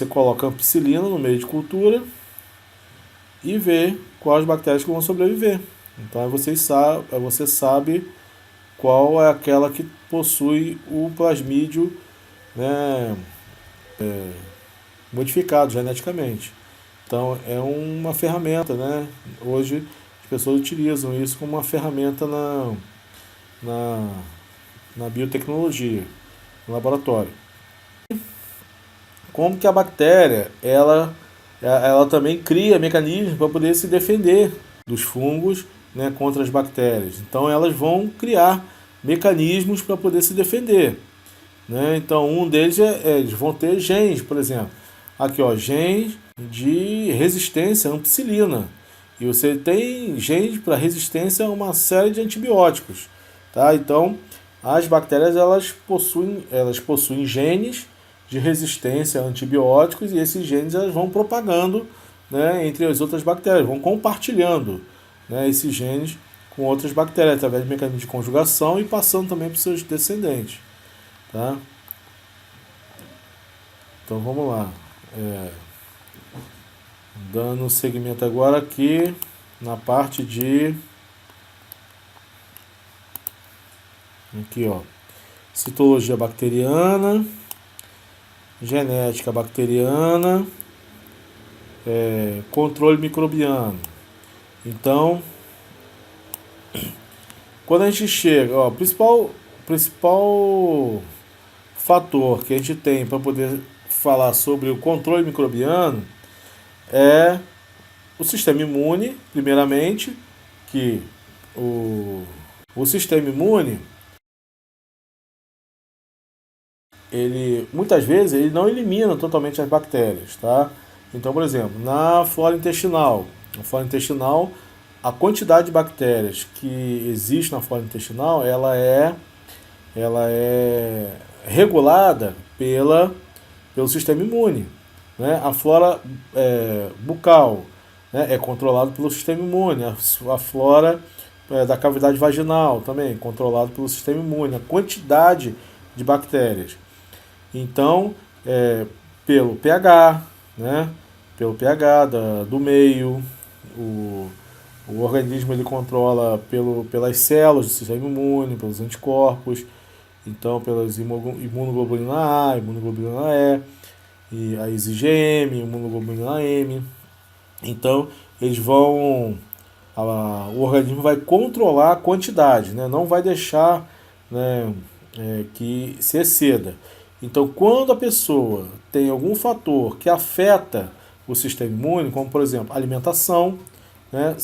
coloca ampicilina no meio de cultura e vê quais bactérias que vão sobreviver. Então aí você sabe qual é aquela que possui o plasmídio, né, modificado geneticamente. Então é uma ferramenta, né? Hoje as pessoas utilizam isso como uma ferramenta na biotecnologia, no laboratório. Como que a bactéria ela também cria mecanismos para poder se defender dos fungos, né, contra as bactérias. Então elas vão criar mecanismos para poder se defender, né? Então um deles eles vão ter genes, por exemplo, aqui ó, genes de resistência à ampicilina, e você tem genes para resistência a uma série de antibióticos. Tá? Então, as bactérias elas possuem genes de resistência a antibióticos e esses genes elas vão propagando, né, entre as outras bactérias, vão compartilhando, né, esses genes com outras bactérias através de mecanismos de conjugação e passando também para os seus descendentes. Tá? Então vamos lá. Dando seguimento agora aqui na parte de. Aqui, ó. Citologia bacteriana, genética bacteriana, controle microbiano. Então, quando a gente chega, ó, principal fator que a gente tem para poder falar sobre o controle microbiano é o sistema imune, primeiramente, que o sistema imune, ele muitas vezes ele não elimina totalmente as bactérias, tá? Então, por exemplo, na flora intestinal, a quantidade de bactérias que existe na flora intestinal, ela é regulada pelo sistema imune, né? A flora bucal, né, é controlada pelo sistema imune, a flora da cavidade vaginal também controlada pelo sistema imune, a quantidade de bactérias. Então, pelo pH, né, pelo pH do meio, o organismo ele controla pelas células do sistema imune, pelos anticorpos, então pelas imunoglobulina A, imunoglobulina E, as IgM, imunoglobulina M. Então, o organismo vai controlar a quantidade, né, não vai deixar, né, que se exceda. Então, quando a pessoa tem algum fator que afeta o sistema imune, como por exemplo alimentação, né,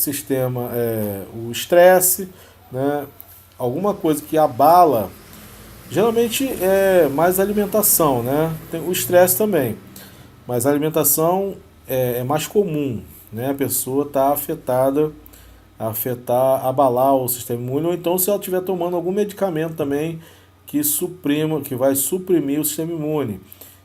o estresse, né, alguma coisa que abala, geralmente é mais alimentação, né, tem o estresse também, mas a alimentação é mais comum, né, a pessoa está abalar o sistema imune, ou então se ela estiver tomando algum medicamento também que vai suprimir o sistema imune.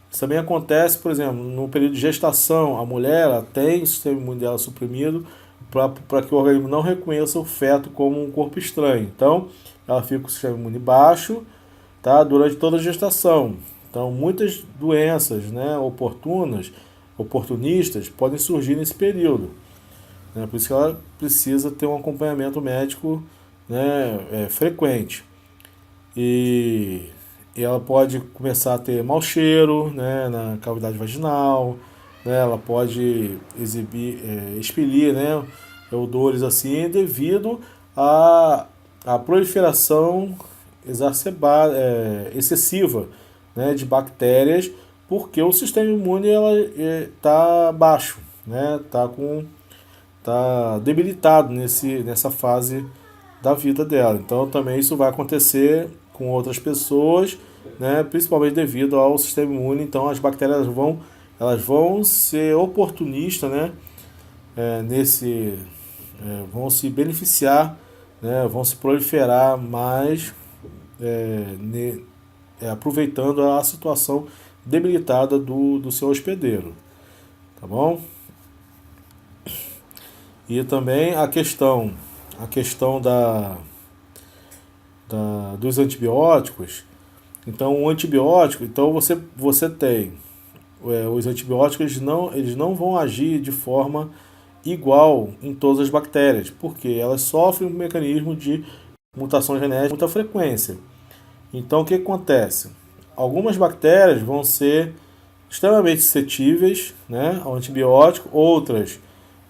Isso também acontece, por exemplo, no período de gestação, a mulher ela tem o sistema imune dela suprimido para que o organismo não reconheça o feto como um corpo estranho. Então, ela fica com o sistema imune baixo, tá, durante toda a gestação. Então, muitas doenças, né, oportunistas, podem surgir nesse período. Né, por isso que ela precisa ter um acompanhamento médico, né, frequente. E ela pode começar a ter mau cheiro, né, na cavidade vaginal, né, ela pode expelir, né, odores assim devido à proliferação excessiva, né, de bactérias, porque o sistema imune está baixo, né, tá debilitado nessa fase da vida dela. Então também isso vai acontecer com outras pessoas, né, principalmente devido ao sistema imune. Então as bactérias vão ser oportunistas, né, vão se beneficiar, né, vão se proliferar mais, aproveitando a situação debilitada do seu hospedeiro, tá bom? E também a questão dos antibióticos. Então, o antibiótico, então você tem os antibióticos, eles não vão agir de forma igual em todas as bactérias, porque elas sofrem um mecanismo de mutação genética com muita frequência. Então, o que acontece? Algumas bactérias vão ser extremamente suscetíveis, né, ao antibiótico, outras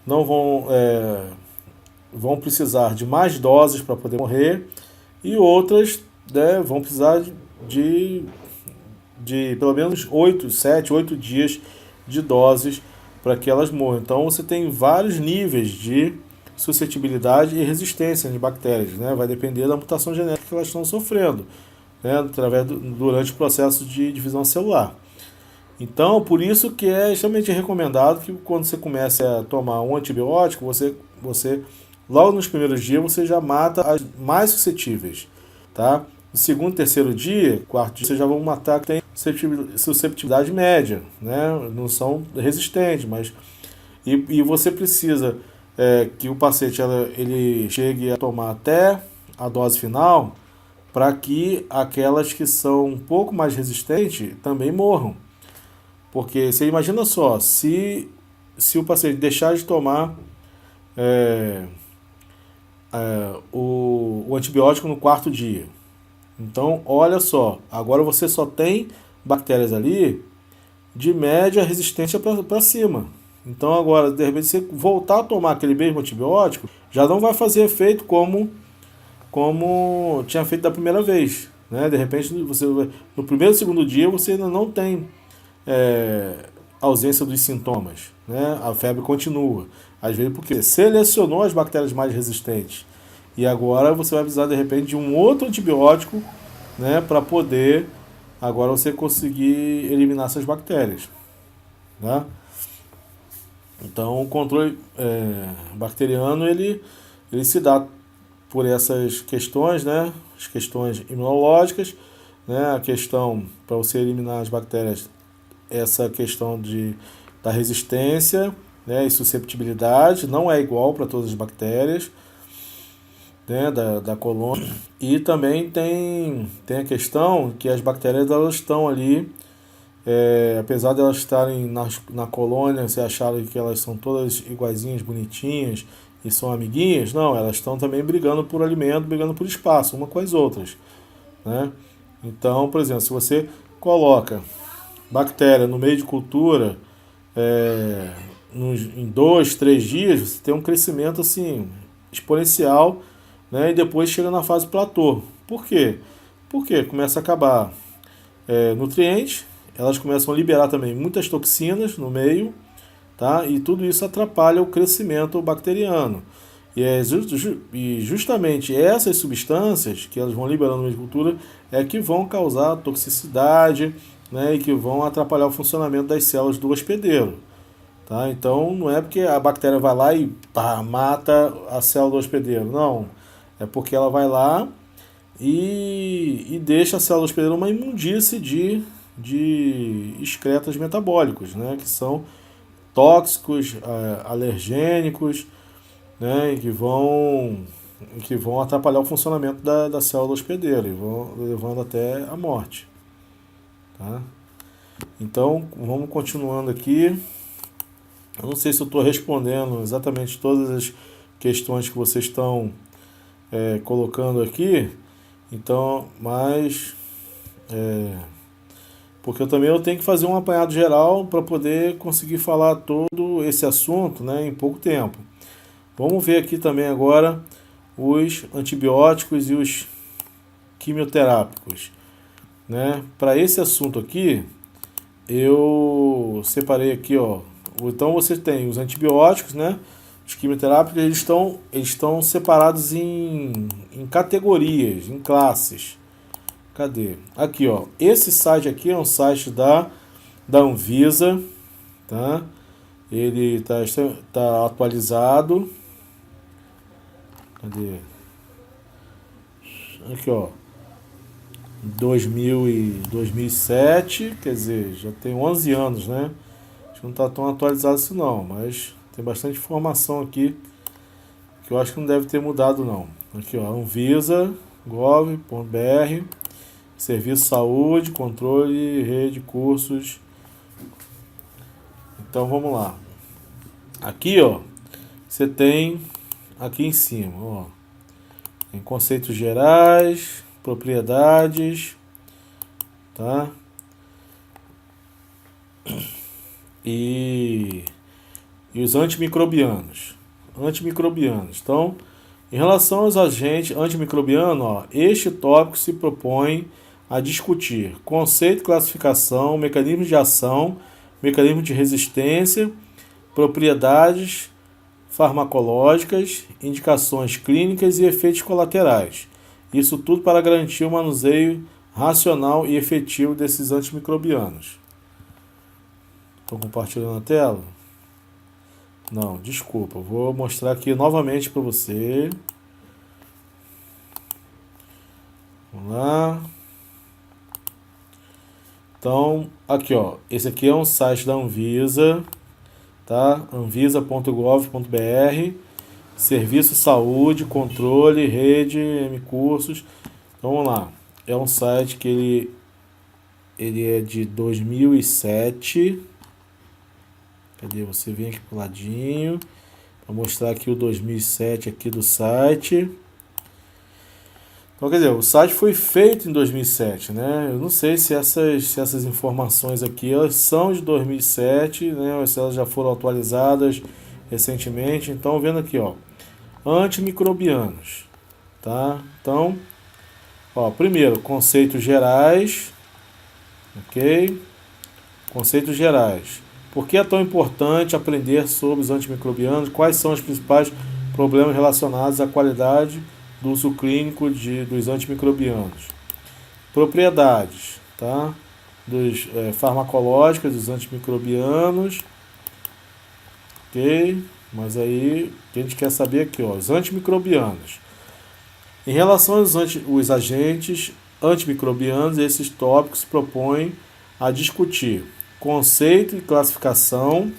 não vão precisar de mais doses para poder morrer, e outras, né, vão precisar de pelo menos 8 dias de doses para que elas morram. Então você tem vários níveis de suscetibilidade e resistência de bactérias, né? Vai depender da mutação genética que elas estão sofrendo, né, durante o processo de divisão celular. Então, por isso que é extremamente recomendado que quando você comece a tomar um antibiótico, você logo nos primeiros dias você já mata as mais suscetíveis. tá? No segundo, terceiro dia, quarto dia, vocês já vão matar que tem susceptibilidade média, né? Não são resistentes, mas... E você precisa que o paciente ele chegue a tomar até a dose final para que aquelas que são um pouco mais resistentes também morram. Porque você imagina só, se o paciente deixar de tomar é, o antibiótico no quarto dia, então olha só, agora você só tem bactérias ali de média resistência para cima. Então agora, de repente, você voltar a tomar aquele mesmo antibiótico, já não vai fazer efeito como tinha feito da primeira vez. Né? De repente, você, no primeiro, segundo dia, você ainda não tem ausência dos sintomas. Né? A febre continua. Às vezes porque selecionou as bactérias mais resistentes. E agora você vai precisar, de repente, de um outro antibiótico, né, para poder agora você conseguir eliminar essas bactérias. Né? Então, o controle bacteriano ele se dá por essas questões, né? As questões imunológicas, né? A questão para você eliminar as bactérias, essa questão da resistência, né? E susceptibilidade, não é igual para todas as bactérias, né? Da colônia. E também tem a questão que as bactérias elas estão ali, apesar de elas estarem na colônia, você acharam que elas são todas iguaizinhas, bonitinhas e são amiguinhas, não, elas estão também brigando por alimento, brigando por espaço, uma com as outras. Né? Então, por exemplo, se você coloca bactéria no meio de cultura, em 2, 3 dias, você tem um crescimento assim exponencial, né? E depois chega na fase platô. Por quê? Porque começa a acabar nutrientes, elas começam a liberar também muitas toxinas no meio, tá? E tudo isso atrapalha o crescimento bacteriano. E justamente essas substâncias que elas vão liberando no meio de cultura é que vão causar toxicidade, né? E que vão atrapalhar o funcionamento das células do hospedeiro. Tá? Então não é porque a bactéria vai lá e mata a célula do hospedeiro. Não. É porque ela vai lá e deixa a célula do hospedeiro uma imundície de excretas metabólicos, né? Que são tóxicos, alergênicos, né? E que vão atrapalhar o funcionamento da célula hospedeira e vão levando até a morte. Tá? Então, vamos continuando aqui. Eu não sei se eu estou respondendo exatamente todas as questões que vocês estão colocando aqui, então, mas porque eu tenho que fazer um apanhado geral para poder conseguir falar todo esse assunto, né, em pouco tempo. Vamos ver aqui também agora os antibióticos e os quimioterápicos. Né? Para esse assunto aqui, eu separei aqui, ó. Então você tem os antibióticos, né? Os quimioterápicos, eles estão separados em categorias, em classes. Cadê? Aqui, ó. Esse site aqui é um site da Anvisa, tá? Ele tá atualizado. Cadê? Aqui, ó. 2007, quer dizer, já tem 11 anos, né? Acho que não está tão atualizado assim não, mas tem bastante informação aqui que eu acho que não deve ter mudado não. Aqui, ó, anvisa.gov.br, Serviço de Saúde, Controle, Rede, Cursos. Então vamos lá. Aqui, ó, você tem aqui em cima, ó, em conceitos gerais, propriedades, tá? E os antimicrobianos. Então, em relação aos agentes antimicrobianos, ó, este tópico se propõe a discutir conceito, classificação, mecanismos de ação, mecanismos de resistência, propriedades farmacológicas, indicações clínicas e efeitos colaterais. Isso tudo para garantir o manuseio racional e efetivo desses antimicrobianos. Estou compartilhando a tela? Não, desculpa. Vou mostrar aqui novamente para você. Vamos lá. Então, aqui ó, esse aqui é um site da Anvisa, tá? anvisa.gov.br, Serviço Saúde, Controle, Rede, M-Cursos. Então, vamos lá. É um site que ele é de 2007. Cadê? Você vem aqui pro ladinho. Vou mostrar aqui o 2007 aqui do site. Então, quer dizer, o site foi feito em 2007, né? Eu não sei se essas informações aqui elas são de 2007, né? Ou se elas já foram atualizadas recentemente. Então, vendo aqui, ó, antimicrobianos, tá? Então, ó, primeiro, conceitos gerais, ok? Conceitos gerais. Por que é tão importante aprender sobre os antimicrobianos? Quais são os principais problemas relacionados à qualidade do uso clínico dos antimicrobianos? Propriedades, tá? Farmacológicas dos antimicrobianos, ok? Mas aí o que a gente quer saber aqui, ó, os antimicrobianos. Em relação aos agentes antimicrobianos, esses tópicos se propõem a discutir conceito e classificação,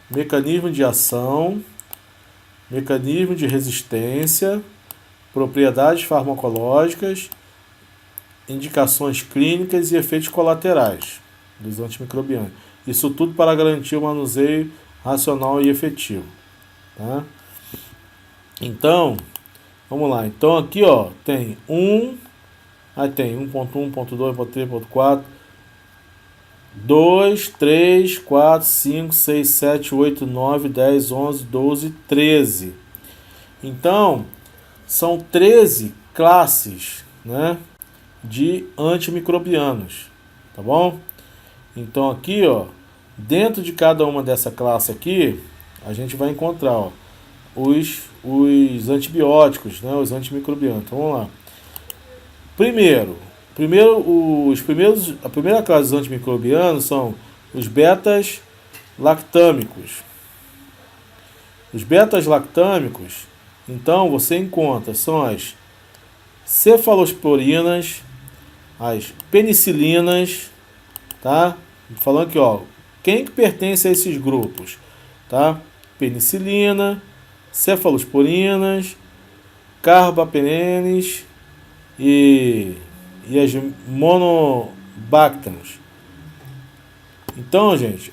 mecanismo de ação, mecanismo de resistência, propriedades farmacológicas, indicações clínicas e efeitos colaterais dos antimicrobianos. Isso tudo para garantir o manuseio racional e efetivo. Tá? Então, vamos lá. Então aqui ó, tem aí tem 1.1, 1.2, 1.3, 1.4, 2, 3, 4, 5, 6, 7, 8, 9, 10, 11, 12, 13. Então, são 13 classes, né, de antimicrobianos, tá bom? Então aqui, ó, dentro de cada uma dessa classe aqui, a gente vai encontrar, ó, os antibióticos, né, os antimicrobianos. Então vamos lá. A primeira classe dos antimicrobianos são os betas lactâmicos. Os betas lactâmicos, então você encontra, são as cefalosporinas, as penicilinas, tá? Falando aqui, ó, quem que pertence a esses grupos, tá? Penicilina, cefalosporinas, carbapenenes e as monobactams. Então, gente,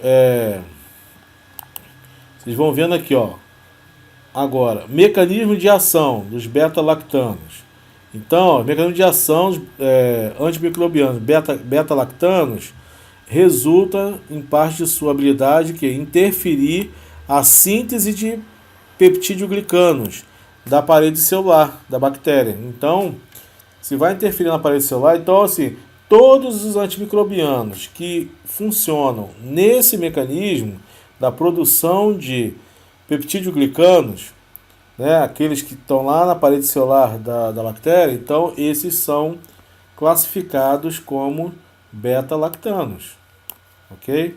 vocês vão vendo aqui, ó. Agora, mecanismo de ação dos beta-lactanos. Então, ó, mecanismo de ação dos antimicrobianos beta-lactanos resulta em parte de sua habilidade que é interferir a síntese de peptídeo-glicanos da parede celular da bactéria. Então, se vai interferir na parede celular, então assim, todos os antimicrobianos que funcionam nesse mecanismo da produção de peptídeo-glicanos, né, aqueles que estão lá na parede celular da bactéria, então esses são classificados como beta-lactanos, ok?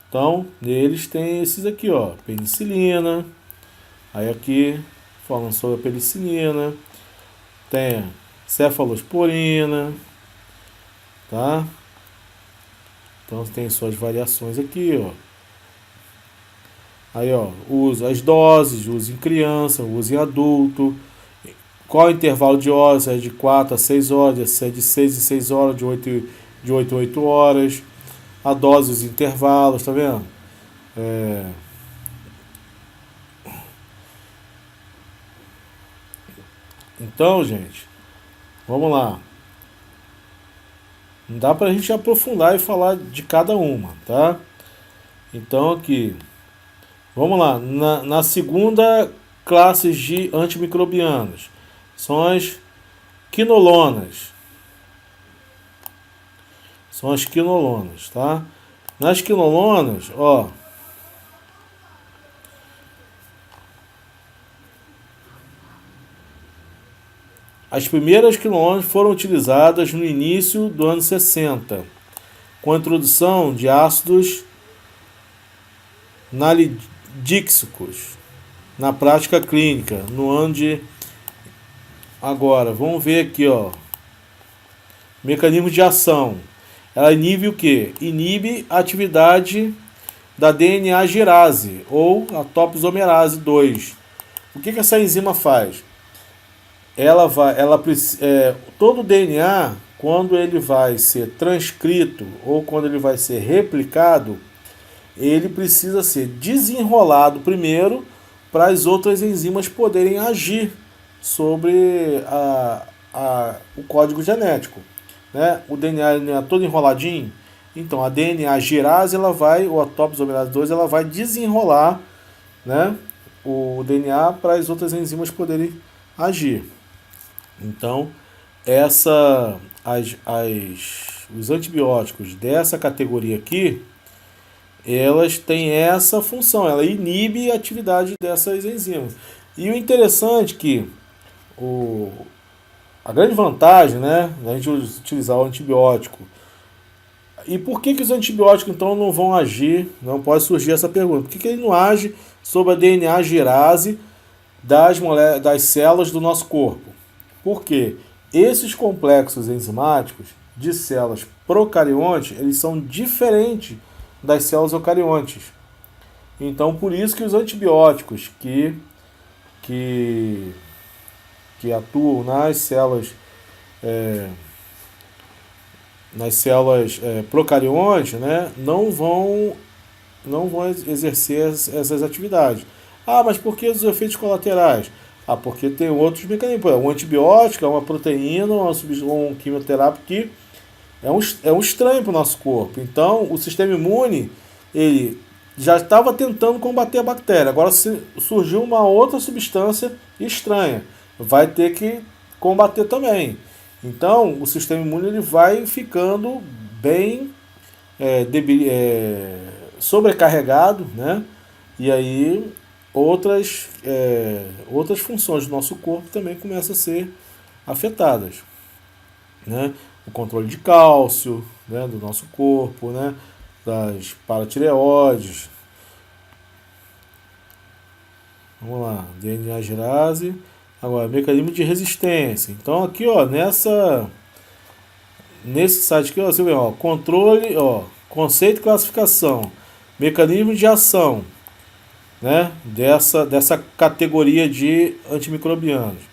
Então, neles tem esses aqui, ó, penicilina, aí aqui falando sobre a penicilina, tem a cefalosporina, tá? Então tem suas variações aqui, ó. Aí, ó, as doses, uso em criança, uso em adulto. Qual o intervalo de horas? É de 4 a 6 horas, é de 6 em 6 horas, de 8 em 8 horas. A dose, os intervalos, tá vendo? Então, gente, vamos lá. Não dá pra gente aprofundar e falar de cada uma, tá? Então aqui, vamos lá. Na segunda classe de antimicrobianos, são as quinolonas. São as quinolonas, tá? Nas quinolonas, ó, as primeiras quinolonas foram utilizadas no início do ano 60, com a introdução de ácidos nalidíxicos na prática clínica, no ano de Agora, vamos ver aqui, ó. Mecanismo de ação. Ela inibe o quê? Inibe a atividade da DNA girase ou a topoisomerase 2. O que essa enzima faz? Todo DNA, quando ele vai ser transcrito ou quando ele vai ser replicado, ele precisa ser desenrolado primeiro para as outras enzimas poderem agir sobre o código genético. Né? O DNA não é todo enroladinho, então a DNA girase ou a topoisomerase 2 ela vai desenrolar, né, o DNA para as outras enzimas poderem agir. Então, os antibióticos dessa categoria aqui, elas têm essa função, ela inibe a atividade dessas enzimas. E o interessante é que a grande vantagem, né, da gente utilizar o antibiótico. E por que os antibióticos então não vão agir? Não pode surgir essa pergunta. Por que ele não age sobre a DNA girase das células do nosso corpo? Porque esses complexos enzimáticos de células procariontes, eles são diferentes das células eucariontes. Então, por isso que os antibióticos que atuam nas células procariontes, né, não vão exercer essas atividades. Ah, mas por que os efeitos colaterais? Ah, porque tem outros mecanismos. Um antibiótico é uma proteína, um quimioterápico que é um estranho para o nosso corpo. Então, o sistema imune, ele já estava tentando combater a bactéria. Agora surgiu uma outra substância estranha. Vai ter que combater também. Então, o sistema imune ele vai ficando bem sobrecarregado, né? E aí outras funções do nosso corpo também começam a ser afetadas, né? O controle de cálcio, né, do nosso corpo, né, das paratireoides. Vamos lá, DNA girase. Agora, mecanismo de resistência. Então aqui, ó, nesse site aqui, ó, você vê, ó, controle, ó, conceito e classificação, mecanismo de ação, né, dessa categoria de antimicrobianos.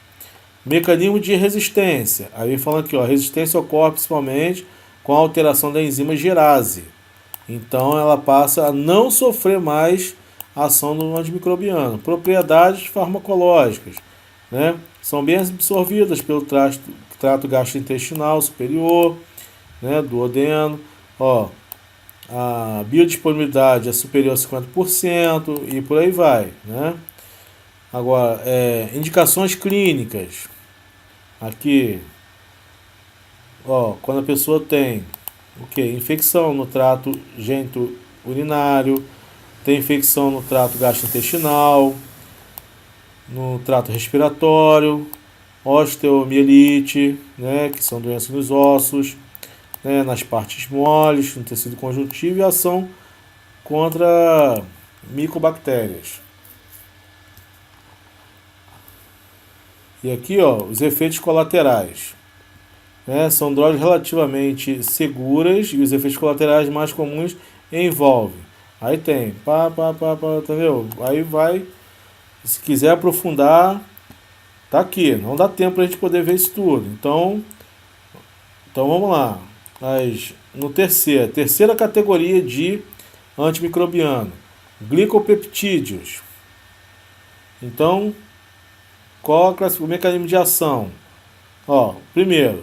Mecanismo de resistência. Aí vem falando aqui, ó, resistência ocorre principalmente com a alteração da enzima girase. Então ela passa a não sofrer mais a ação do antimicrobiano. Propriedades farmacológicas, né, são bem absorvidas pelo trato gastrointestinal superior, né, duodeno. Ó, a biodisponibilidade é superior a 50% e por aí vai, né? Agora, indicações clínicas. Aqui, ó, quando a pessoa tem o que? Infecção no trato genito-urinário, tem infecção no trato gastrointestinal, no trato respiratório, osteomielite, né, que são doenças nos ossos, né, nas partes moles, no tecido conjuntivo e ação contra micobactérias. E aqui, ó, os efeitos colaterais, né, são drogas relativamente seguras e os efeitos colaterais mais comuns envolvem. Aí tem, entendeu? Aí vai, se quiser aprofundar, tá aqui. Não dá tempo para a gente poder ver isso tudo. Então vamos lá. No terceira categoria de antimicrobiano, glicopeptídeos. Então, qual o mecanismo de ação? Ó, primeiro,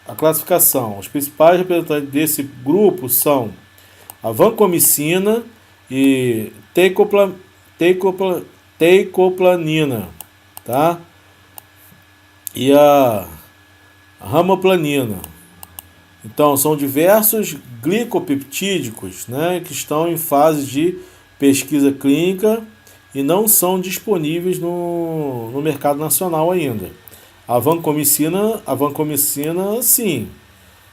a classificação. Os principais representantes desse grupo são a vancomicina e teicoplanina, tá? E a ramaplanina. Então, são diversos glicopeptídicos, né, que estão em fase de pesquisa clínica e não são disponíveis no mercado nacional ainda. A vancomicina, sim,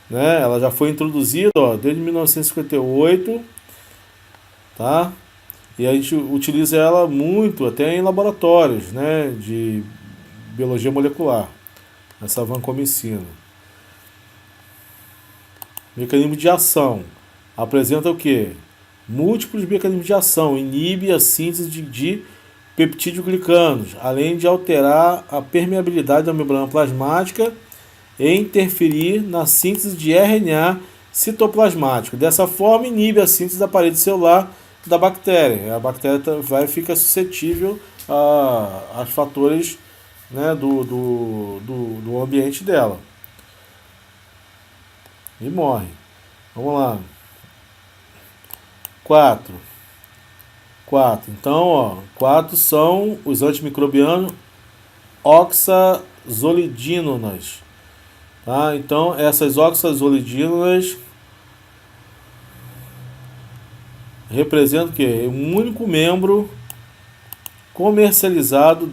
né, ela já foi introduzida, ó, desde 1958, tá? E a gente utiliza ela muito até em laboratórios, né, de biologia molecular. essa vancomicina. Mecanismo de ação. Apresenta o quê? Múltiplos mecanismos de ação. Inibe a síntese de peptídeo-glicanos, além de alterar a permeabilidade da membrana plasmática e interferir na síntese de RNA citoplasmático. Dessa forma, inibe a síntese da parede celular da bactéria. A bactéria vai ficar suscetível a fatores, né, do ambiente dela. E morre. Vamos lá. 4. Então, ó, 4 são os antimicrobianos oxazolidínonas. Tá? Então, essas oxazolidínonas representam o quê? Um único membro comercializado.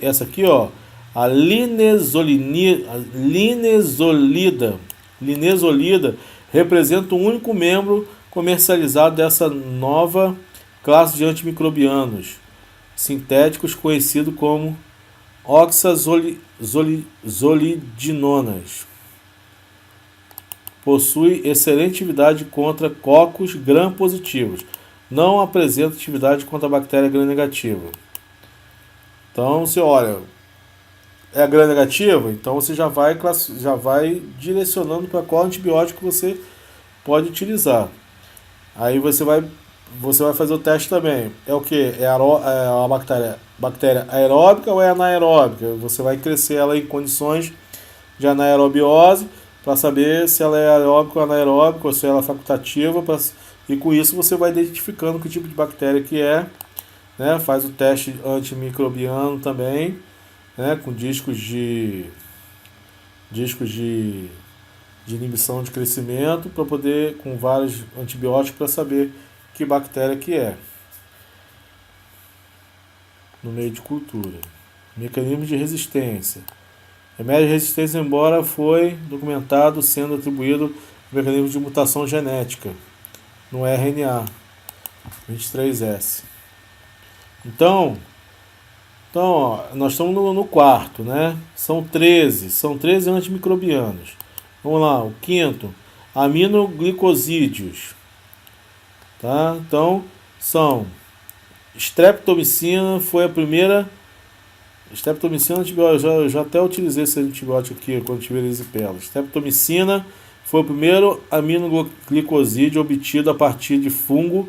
Essa aqui, ó, a linezolida representa um único membro comercializado dessa nova classe de antimicrobianos sintéticos conhecido como oxazolidinonas. Possui excelente atividade contra cocos gram-positivos. Não apresenta atividade contra a bactéria gram-negativa. Então, você olha, é a gram-negativa, então você já vai direcionando para qual antibiótico você pode utilizar. Aí você vai fazer o teste também. É o que? É a bactéria aeróbica ou é anaeróbica? Você vai crescer ela em condições de anaerobiose para saber se ela é aeróbica ou anaeróbica, ou se ela é facultativa. E com isso você vai identificando que tipo de bactéria que é. Né? Faz o teste antimicrobiano também, né? Com discos de inibição de crescimento, para poder, com vários antibióticos, para saber que bactéria que é no meio de cultura. Mecanismo de resistência. Remédio de resistência, embora foi documentado sendo atribuído ao mecanismo de mutação genética no RNA 23S. Então ó, nós estamos no quarto, né? São 13 antimicrobianos. Vamos lá, o quinto, aminoglicosídeos. Tá? Então, são streptomicina, foi a primeira. Streptomicina, antibiótico, eu já até utilizei esse antibiótico aqui quando tive erisipela. Streptomicina foi o primeiro aminoglicosídeo obtido a partir de fungo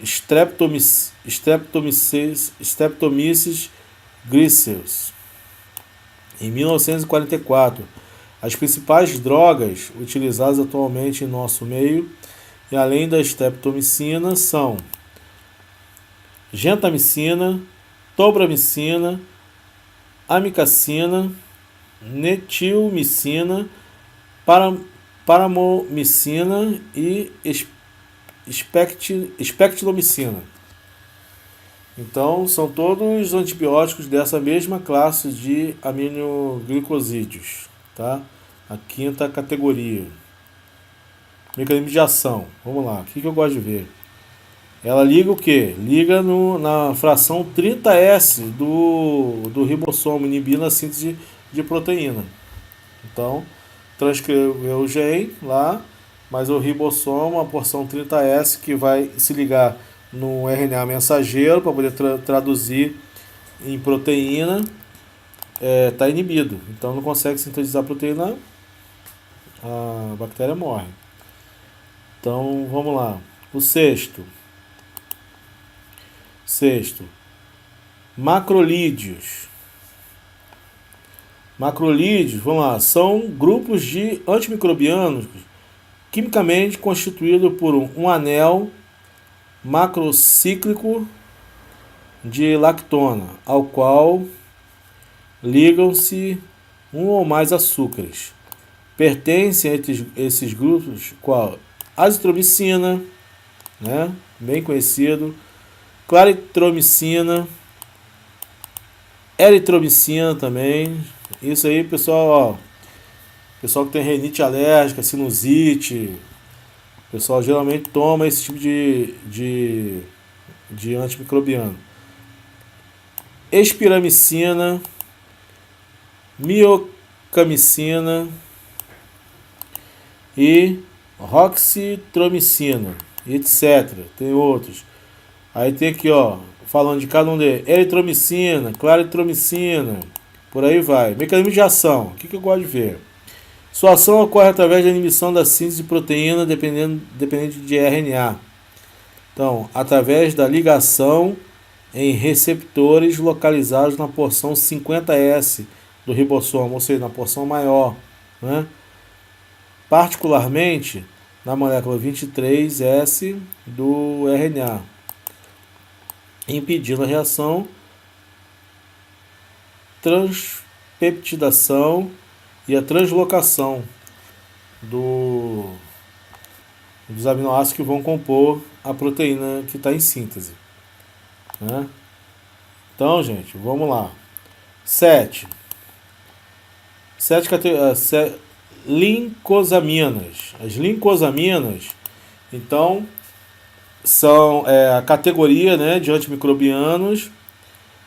Streptomyces griseus, em 1944. As principais drogas utilizadas atualmente em nosso meio, e além da streptomicina, são gentamicina, tobramicina, amicacina, netilmicina, paramomicina e espectilomicina. Então, são todos antibióticos dessa mesma classe de aminoglicosídeos, tá? A quinta categoria. Mecanismo de ação. Vamos lá, o que eu gosto de ver? Ela liga o quê? Liga na fração 30S do ribossomo, inibindo a síntese de proteína. Então, transcreveu o gene lá, mas o ribossomo, a porção 30S, que vai se ligar no RNA mensageiro para poder traduzir em proteína, está inibido. Então não consegue sintetizar a proteína, a bactéria morre. Então vamos lá. O sexto, macrolídeos. Macrolídeos, vamos lá, são grupos de antimicrobianos quimicamente constituídos por um anel macrocíclico de lactona, ao qual ligam-se um ou mais açúcares. Pertencem entre esses grupos qual? Azitromicina, né? Bem conhecido, claritromicina, eritromicina também. Isso aí, pessoal, ó, pessoal que tem rinite alérgica, sinusite, o pessoal geralmente toma esse tipo de antimicrobiano. Espiramicina, vancomicina e roxitromicina, etc. Tem outros. Aí tem aqui, ó, falando de cada um deles. Eritromicina, claritromicina, por aí vai. Mecanismo de ação. O que eu gosto de ver? Sua ação ocorre através da inibição da síntese de proteína dependente de RNA. Então, através da ligação em receptores localizados na porção 50S do ribossomo, ou seja, na porção maior, né? Particularmente na molécula 23S do RNA, impedindo a reação, transpeptidação e a translocação dos aminoácidos que vão compor a proteína que está em síntese, né? Então, gente, vamos lá. 7 lincosaminas. As lincosaminas, então, são a categoria, né, de antimicrobianos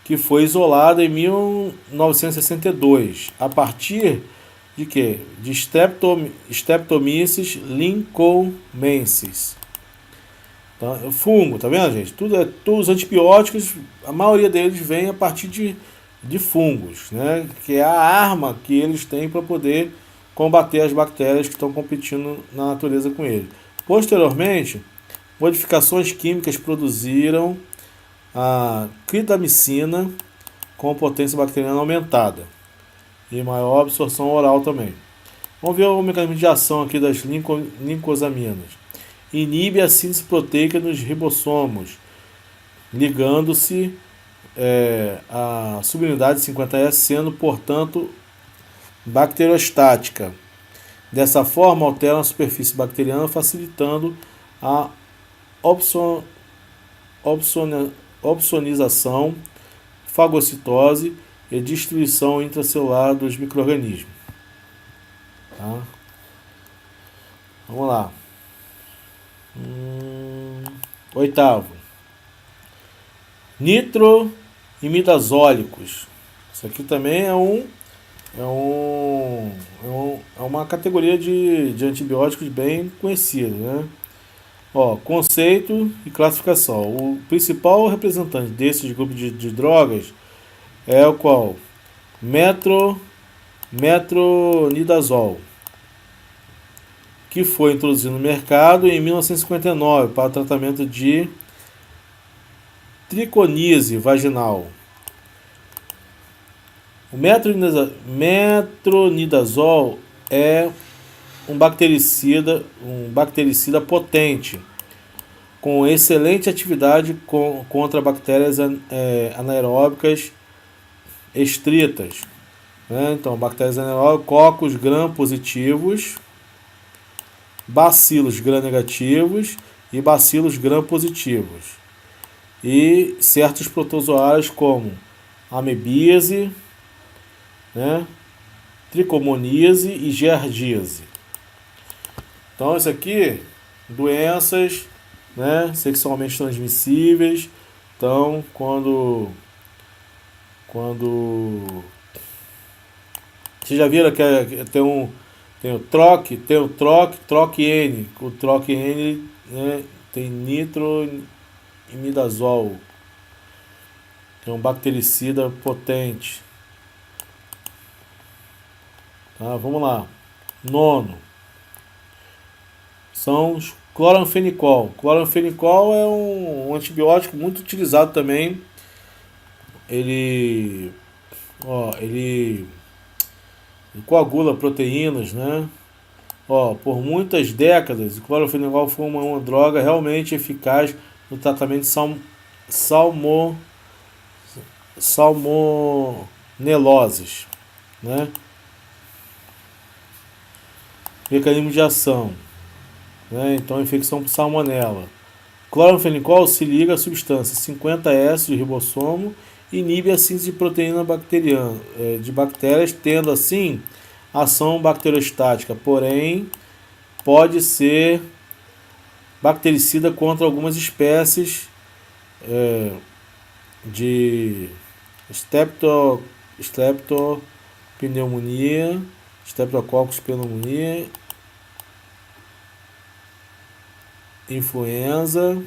que foi isolada em 1962, a partir de quê? De Streptomyces lincolmensis. Então, fungo, tá vendo, gente? Todos os antibióticos, a maioria deles vem a partir de fungos, né? Que é a arma que eles têm para poder combater as bactérias que estão competindo na natureza com ele. Posteriormente, modificações químicas produziram a clindamicina com potência bacteriana aumentada e maior absorção oral também. Vamos ver o mecanismo de ação aqui das lincosaminas. Inibe a síntese proteica nos ribossomos, ligando-se a subunidade 50S, sendo, portanto, bacteriostática. Dessa forma, altera a superfície bacteriana, facilitando a opsonização, fagocitose e destruição intracelular dos micro-organismos. Tá? Vamos lá. Oitavo. Nitroimidazólicos. Isso aqui também é uma categoria de antibióticos bem conhecida, né? Ó, conceito e classificação. O principal representante desses grupos de drogas é o qual? Metronidazol, que foi introduzido no mercado em 1959 para tratamento de triconise vaginal. O metronidazol é um bactericida potente, com excelente atividade contra bactérias anaeróbicas estritas, né? Então, bactérias anaeróbicas, cocos gram-positivos, bacilos gram-negativos e bacilos gram-positivos, e certos protozoários como amebíase, né? Tricomoníase e giardíase. Então, isso aqui, doenças, né, sexualmente transmissíveis. Então, quando vocês já viram que tem o TROC-N, o TROC-N, né, tem nitroimidazol, que é um bactericida potente. Tá, vamos lá. 9. São os cloranfenicol. Cloranfenicol é um antibiótico muito utilizado também. Ele coagula proteínas, né? Ó, por muitas décadas, o cloranfenicol foi uma droga realmente eficaz no tratamento de salmoneloses, né? Mecanismo de ação, né? Então, infecção por salmonela. Cloranfenicol se liga à substância 50S do ribossomo e inibe a síntese de proteína bacteriana, de bactérias, tendo assim ação bacteriostática, porém pode ser bactericida contra algumas espécies de streptopneumonia Streptococcus pneumoniae, influenza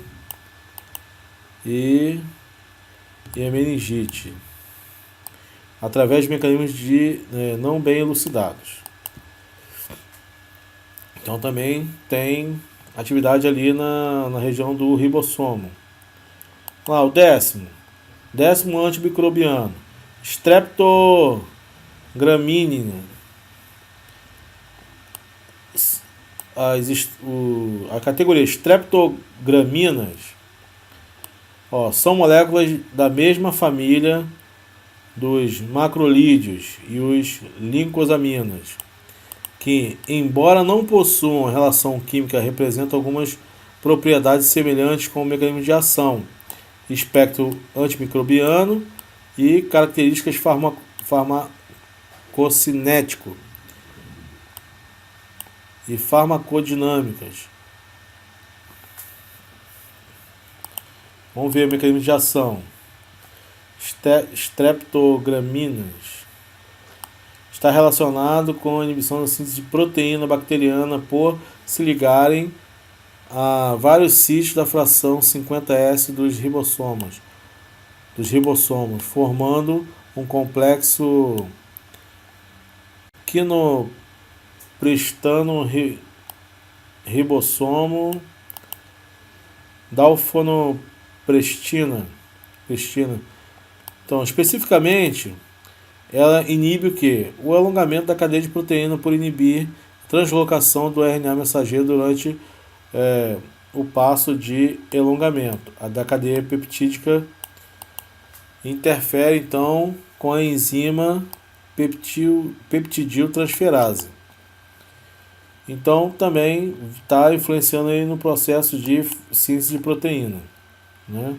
e a meningite, através de mecanismos não bem elucidados. Então também tem atividade ali na região do ribossomo. Lá, o décimo antimicrobiano, Streptogramina. A categoria Streptograminas, são moléculas da mesma família dos macrolídeos e os lincosaminas, que, embora não possuam relação química, representam algumas propriedades semelhantes com o mecanismo de ação, espectro antimicrobiano e características farmacocinético e farmacodinâmicas. Vamos ver o mecanismo de ação. Streptograminas está relacionado com a inibição da síntese de proteína bacteriana por se ligarem a vários sítios da fração 50S dos ribossomos, formando um complexo quinopristano ribossomo dalfonoprestina. Então, especificamente, ela inibe o quê? O alongamento da cadeia de proteína por inibir a translocação do RNA mensageiro durante o passo de elongamento. A da cadeia peptídica interfere, então, com a enzima peptidiltransferase. Então, também está influenciando aí no processo de síntese de proteína, né?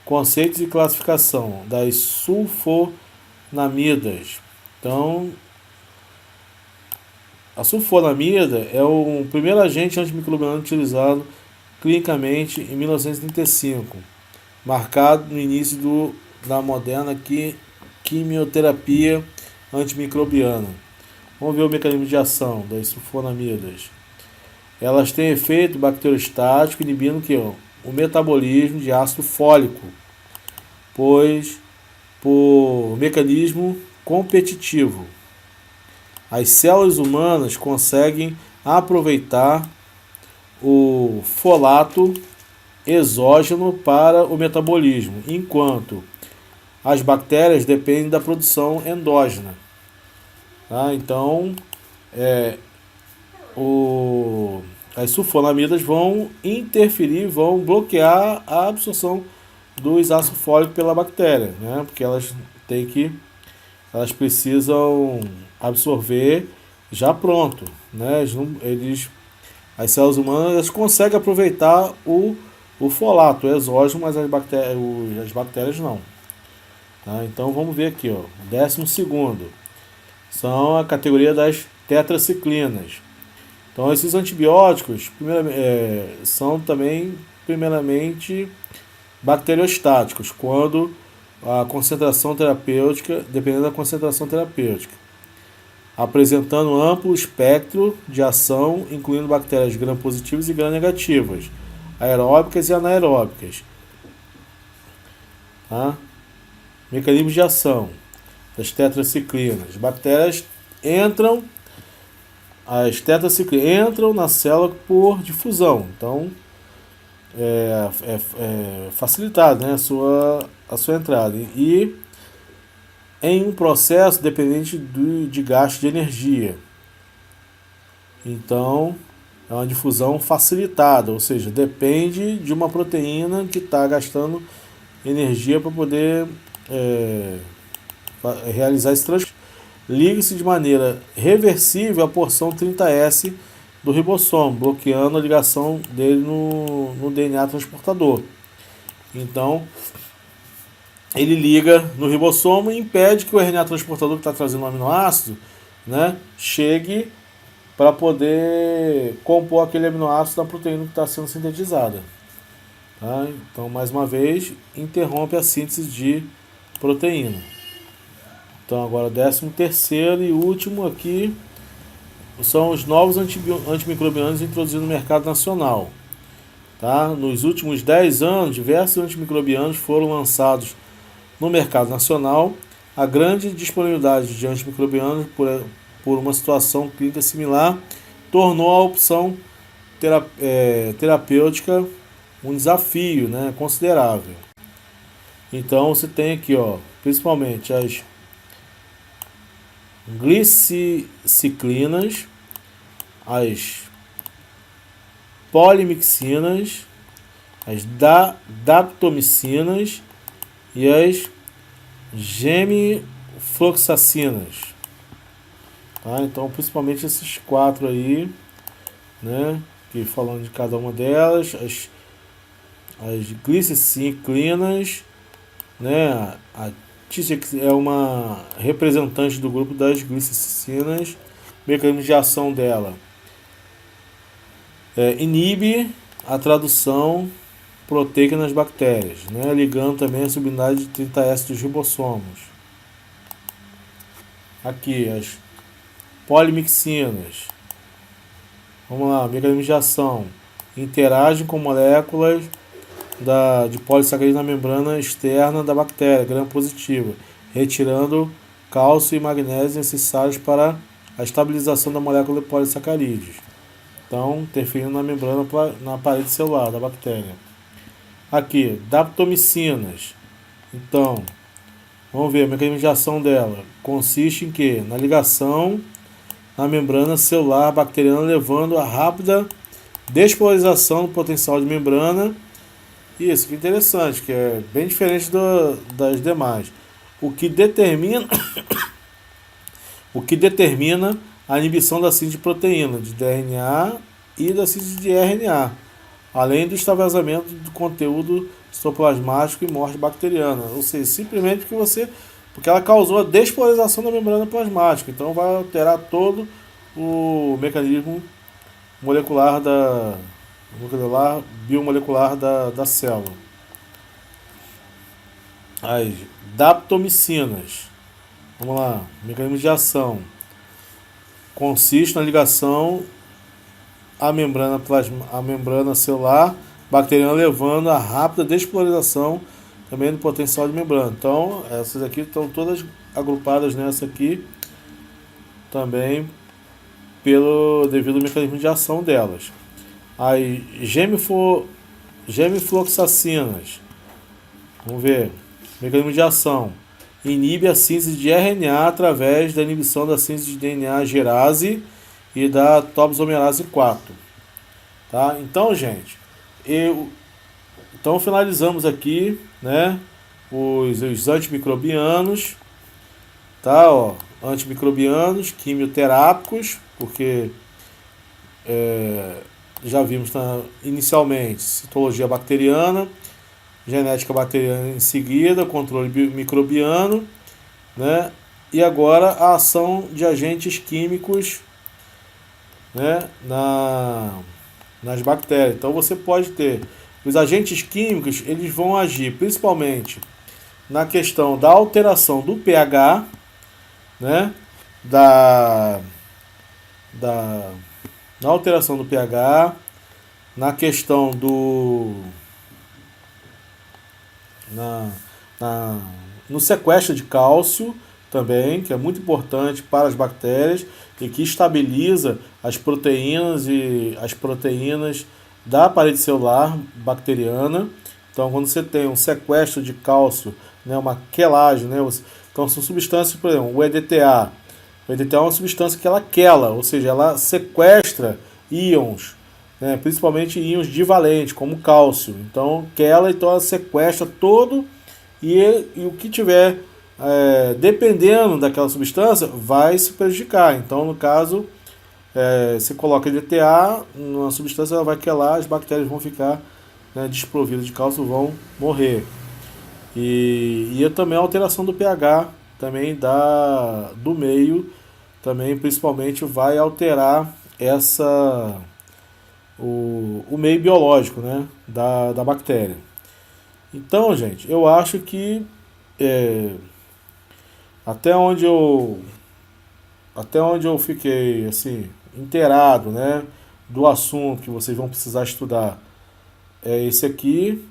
Conceitos e classificação das sulfonamidas. Então, a sulfonamida é o primeiro agente antimicrobiano utilizado clinicamente em 1935, marcado no início da moderna quimioterapia antimicrobiana. Vamos ver o mecanismo de ação das sulfonamidas. Elas têm efeito bacteriostático, inibindo o metabolismo de ácido fólico, pois por mecanismo competitivo, as células humanas conseguem aproveitar o folato exógeno para o metabolismo, enquanto as bactérias dependem da produção endógena. Tá? Então, as sulfonamidas vão interferir, vão bloquear a absorção dos ácidos fólicos pela bactéria, né? Porque elas precisam absorver já pronto, né? As células humanas conseguem aproveitar o folato, o exógeno, mas as bactérias não. Tá? Então vamos ver aqui, 12º, são a categoria das tetraciclinas. Então esses antibióticos são também primeiramente bacteriostáticos, quando a concentração terapêutica, dependendo da concentração terapêutica, apresentando amplo espectro de ação, incluindo bactérias gram-positivas e gram-negativas, aeróbicas e anaeróbicas. Tá? Mecanismos de ação das tetraciclinas. As bactérias entram na célula por difusão, então é facilitado, né, a sua entrada, e em um processo dependente de gasto de energia. Então é uma difusão facilitada, ou seja, depende de uma proteína que está gastando energia para poder realizar esse transporte. Liga-se de maneira reversível a porção 30S do ribossomo, bloqueando a ligação dele no DNA transportador. Então, ele liga no ribossomo e impede que o RNA transportador que está trazendo o aminoácido, né, chegue para poder compor aquele aminoácido da proteína que está sendo sintetizada. Tá? Então, mais uma vez, interrompe a síntese de proteína. Então, agora 13º e último aqui são os novos antimicrobianos introduzidos no mercado nacional. Tá? Nos últimos 10 anos, diversos antimicrobianos foram lançados no mercado nacional. A grande disponibilidade de antimicrobianos por uma situação clínica similar tornou a opção terapêutica um desafio, né, considerável. Então você tem aqui, ó, principalmente as gliciciclinas, as polimixinas, as daptomicinas e as gemifloxacinas. Tá? Então, principalmente esses 4 aí, né? Que falando de cada uma delas, as gliciciclinas, né? A Tissex é uma representante do grupo das glicicinas. Mecanismo de ação dela inibe a tradução proteica nas bactérias, né? Ligando também a subunidade de 30S dos ribossomos. Aqui, as polimixinas. Vamos lá, mecanismo de ação. Interagem com moléculas de polissacarídeo na membrana externa da bactéria, gram-positiva, retirando cálcio e magnésio necessários para a estabilização da molécula de polissacarídeos. Então, interferindo na membrana, na parede celular da bactéria. Aqui, daptomicinas. Então, vamos ver, o mecanismo de ação dela consiste em quê? Na ligação na membrana celular bacteriana, levando a rápida despolarização do potencial de membrana. Isso que é interessante, que é bem diferente das demais. O que determina a inibição da síntese de proteína, de DNA e da síntese de RNA, além do extravasamento do conteúdo citoplasmático e morte bacteriana. Ou seja, simplesmente porque ela causou a despolarização da membrana plasmática. Então vai alterar todo o mecanismo biomolecular da célula. As daptomicinas. Vamos lá, mecanismo de ação. Consiste na ligação à membrana celular bacteriana, levando a rápida despolarização também do potencial de membrana. Então, essas aqui estão todas agrupadas nessa aqui também devido ao mecanismo de ação delas. As gemifloxacinas. Vamos ver. Mecanismo de ação. Inibe a síntese de RNA através da inibição da síntese de DNA gerase e da topoisomerase 4. Tá? Então, gente, então finalizamos aqui, né, os antimicrobianos, tá? Ó, antimicrobianos, quimioterápicos, porque já vimos inicialmente citologia bacteriana, genética bacteriana em seguida, controle microbiano, né? E agora a ação de agentes químicos, né, nas bactérias. Então você pode ter os agentes químicos, eles vão agir principalmente na questão da alteração do pH, né, na alteração do pH, na questão no sequestro de cálcio também, que é muito importante para as bactérias e que estabiliza as proteínas da parede celular bacteriana. Então, quando você tem um sequestro de cálcio, né, uma quelagem, né, então são substâncias, por exemplo, o EDTA. O EDTA é uma substância que ela quela, ou seja, ela sequestra íons, né, principalmente íons divalentes, como cálcio. Então, então ela sequestra todo e o que tiver dependendo daquela substância vai se prejudicar. Então, no caso, você coloca EDTA numa substância, ela vai quelar, as bactérias vão ficar, né, desprovidas de cálcio, vão morrer. E também a alteração do pH também do meio, também principalmente vai alterar o meio biológico, né, da bactéria. Então, gente, eu acho que até onde eu fiquei assim inteirado, né, do assunto que vocês vão precisar estudar é esse aqui.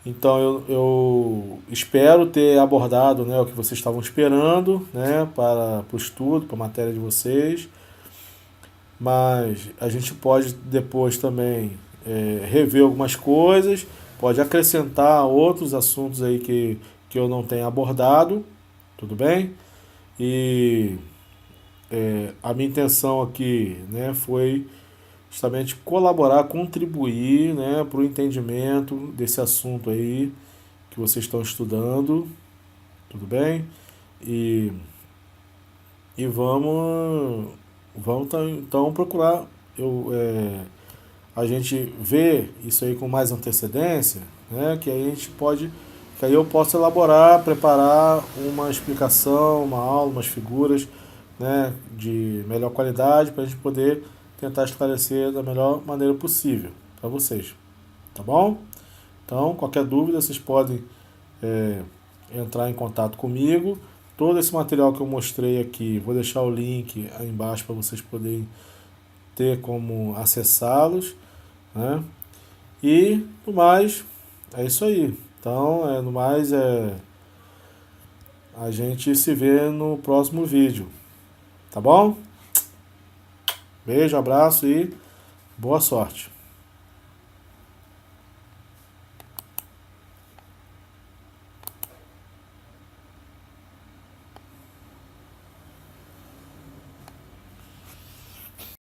Então eu espero ter abordado, né, o que vocês estavam esperando, né, para o estudo, para a matéria de vocês. Mas a gente pode depois também rever algumas coisas, pode acrescentar outros assuntos aí que eu não tenha abordado, tudo bem? E a minha intenção aqui, né, foi justamente colaborar, contribuir, né, para o entendimento desse assunto aí que vocês estão estudando, tudo bem? E, e vamos então procurar a gente ver isso aí com mais antecedência, né, que aí a gente pode, que aí eu posso elaborar, preparar uma explicação, uma aula, umas figuras, né, de melhor qualidade para a gente poder tentar esclarecer da melhor maneira possível para vocês, tá bom? Então, qualquer dúvida, vocês podem entrar em contato comigo. Todo esse material que eu mostrei aqui, vou deixar o link aí embaixo para vocês poderem ter como acessá-los, né? E, no mais, é isso aí. Então, no mais, a gente se vê no próximo vídeo, tá bom? Beijo, abraço e boa sorte.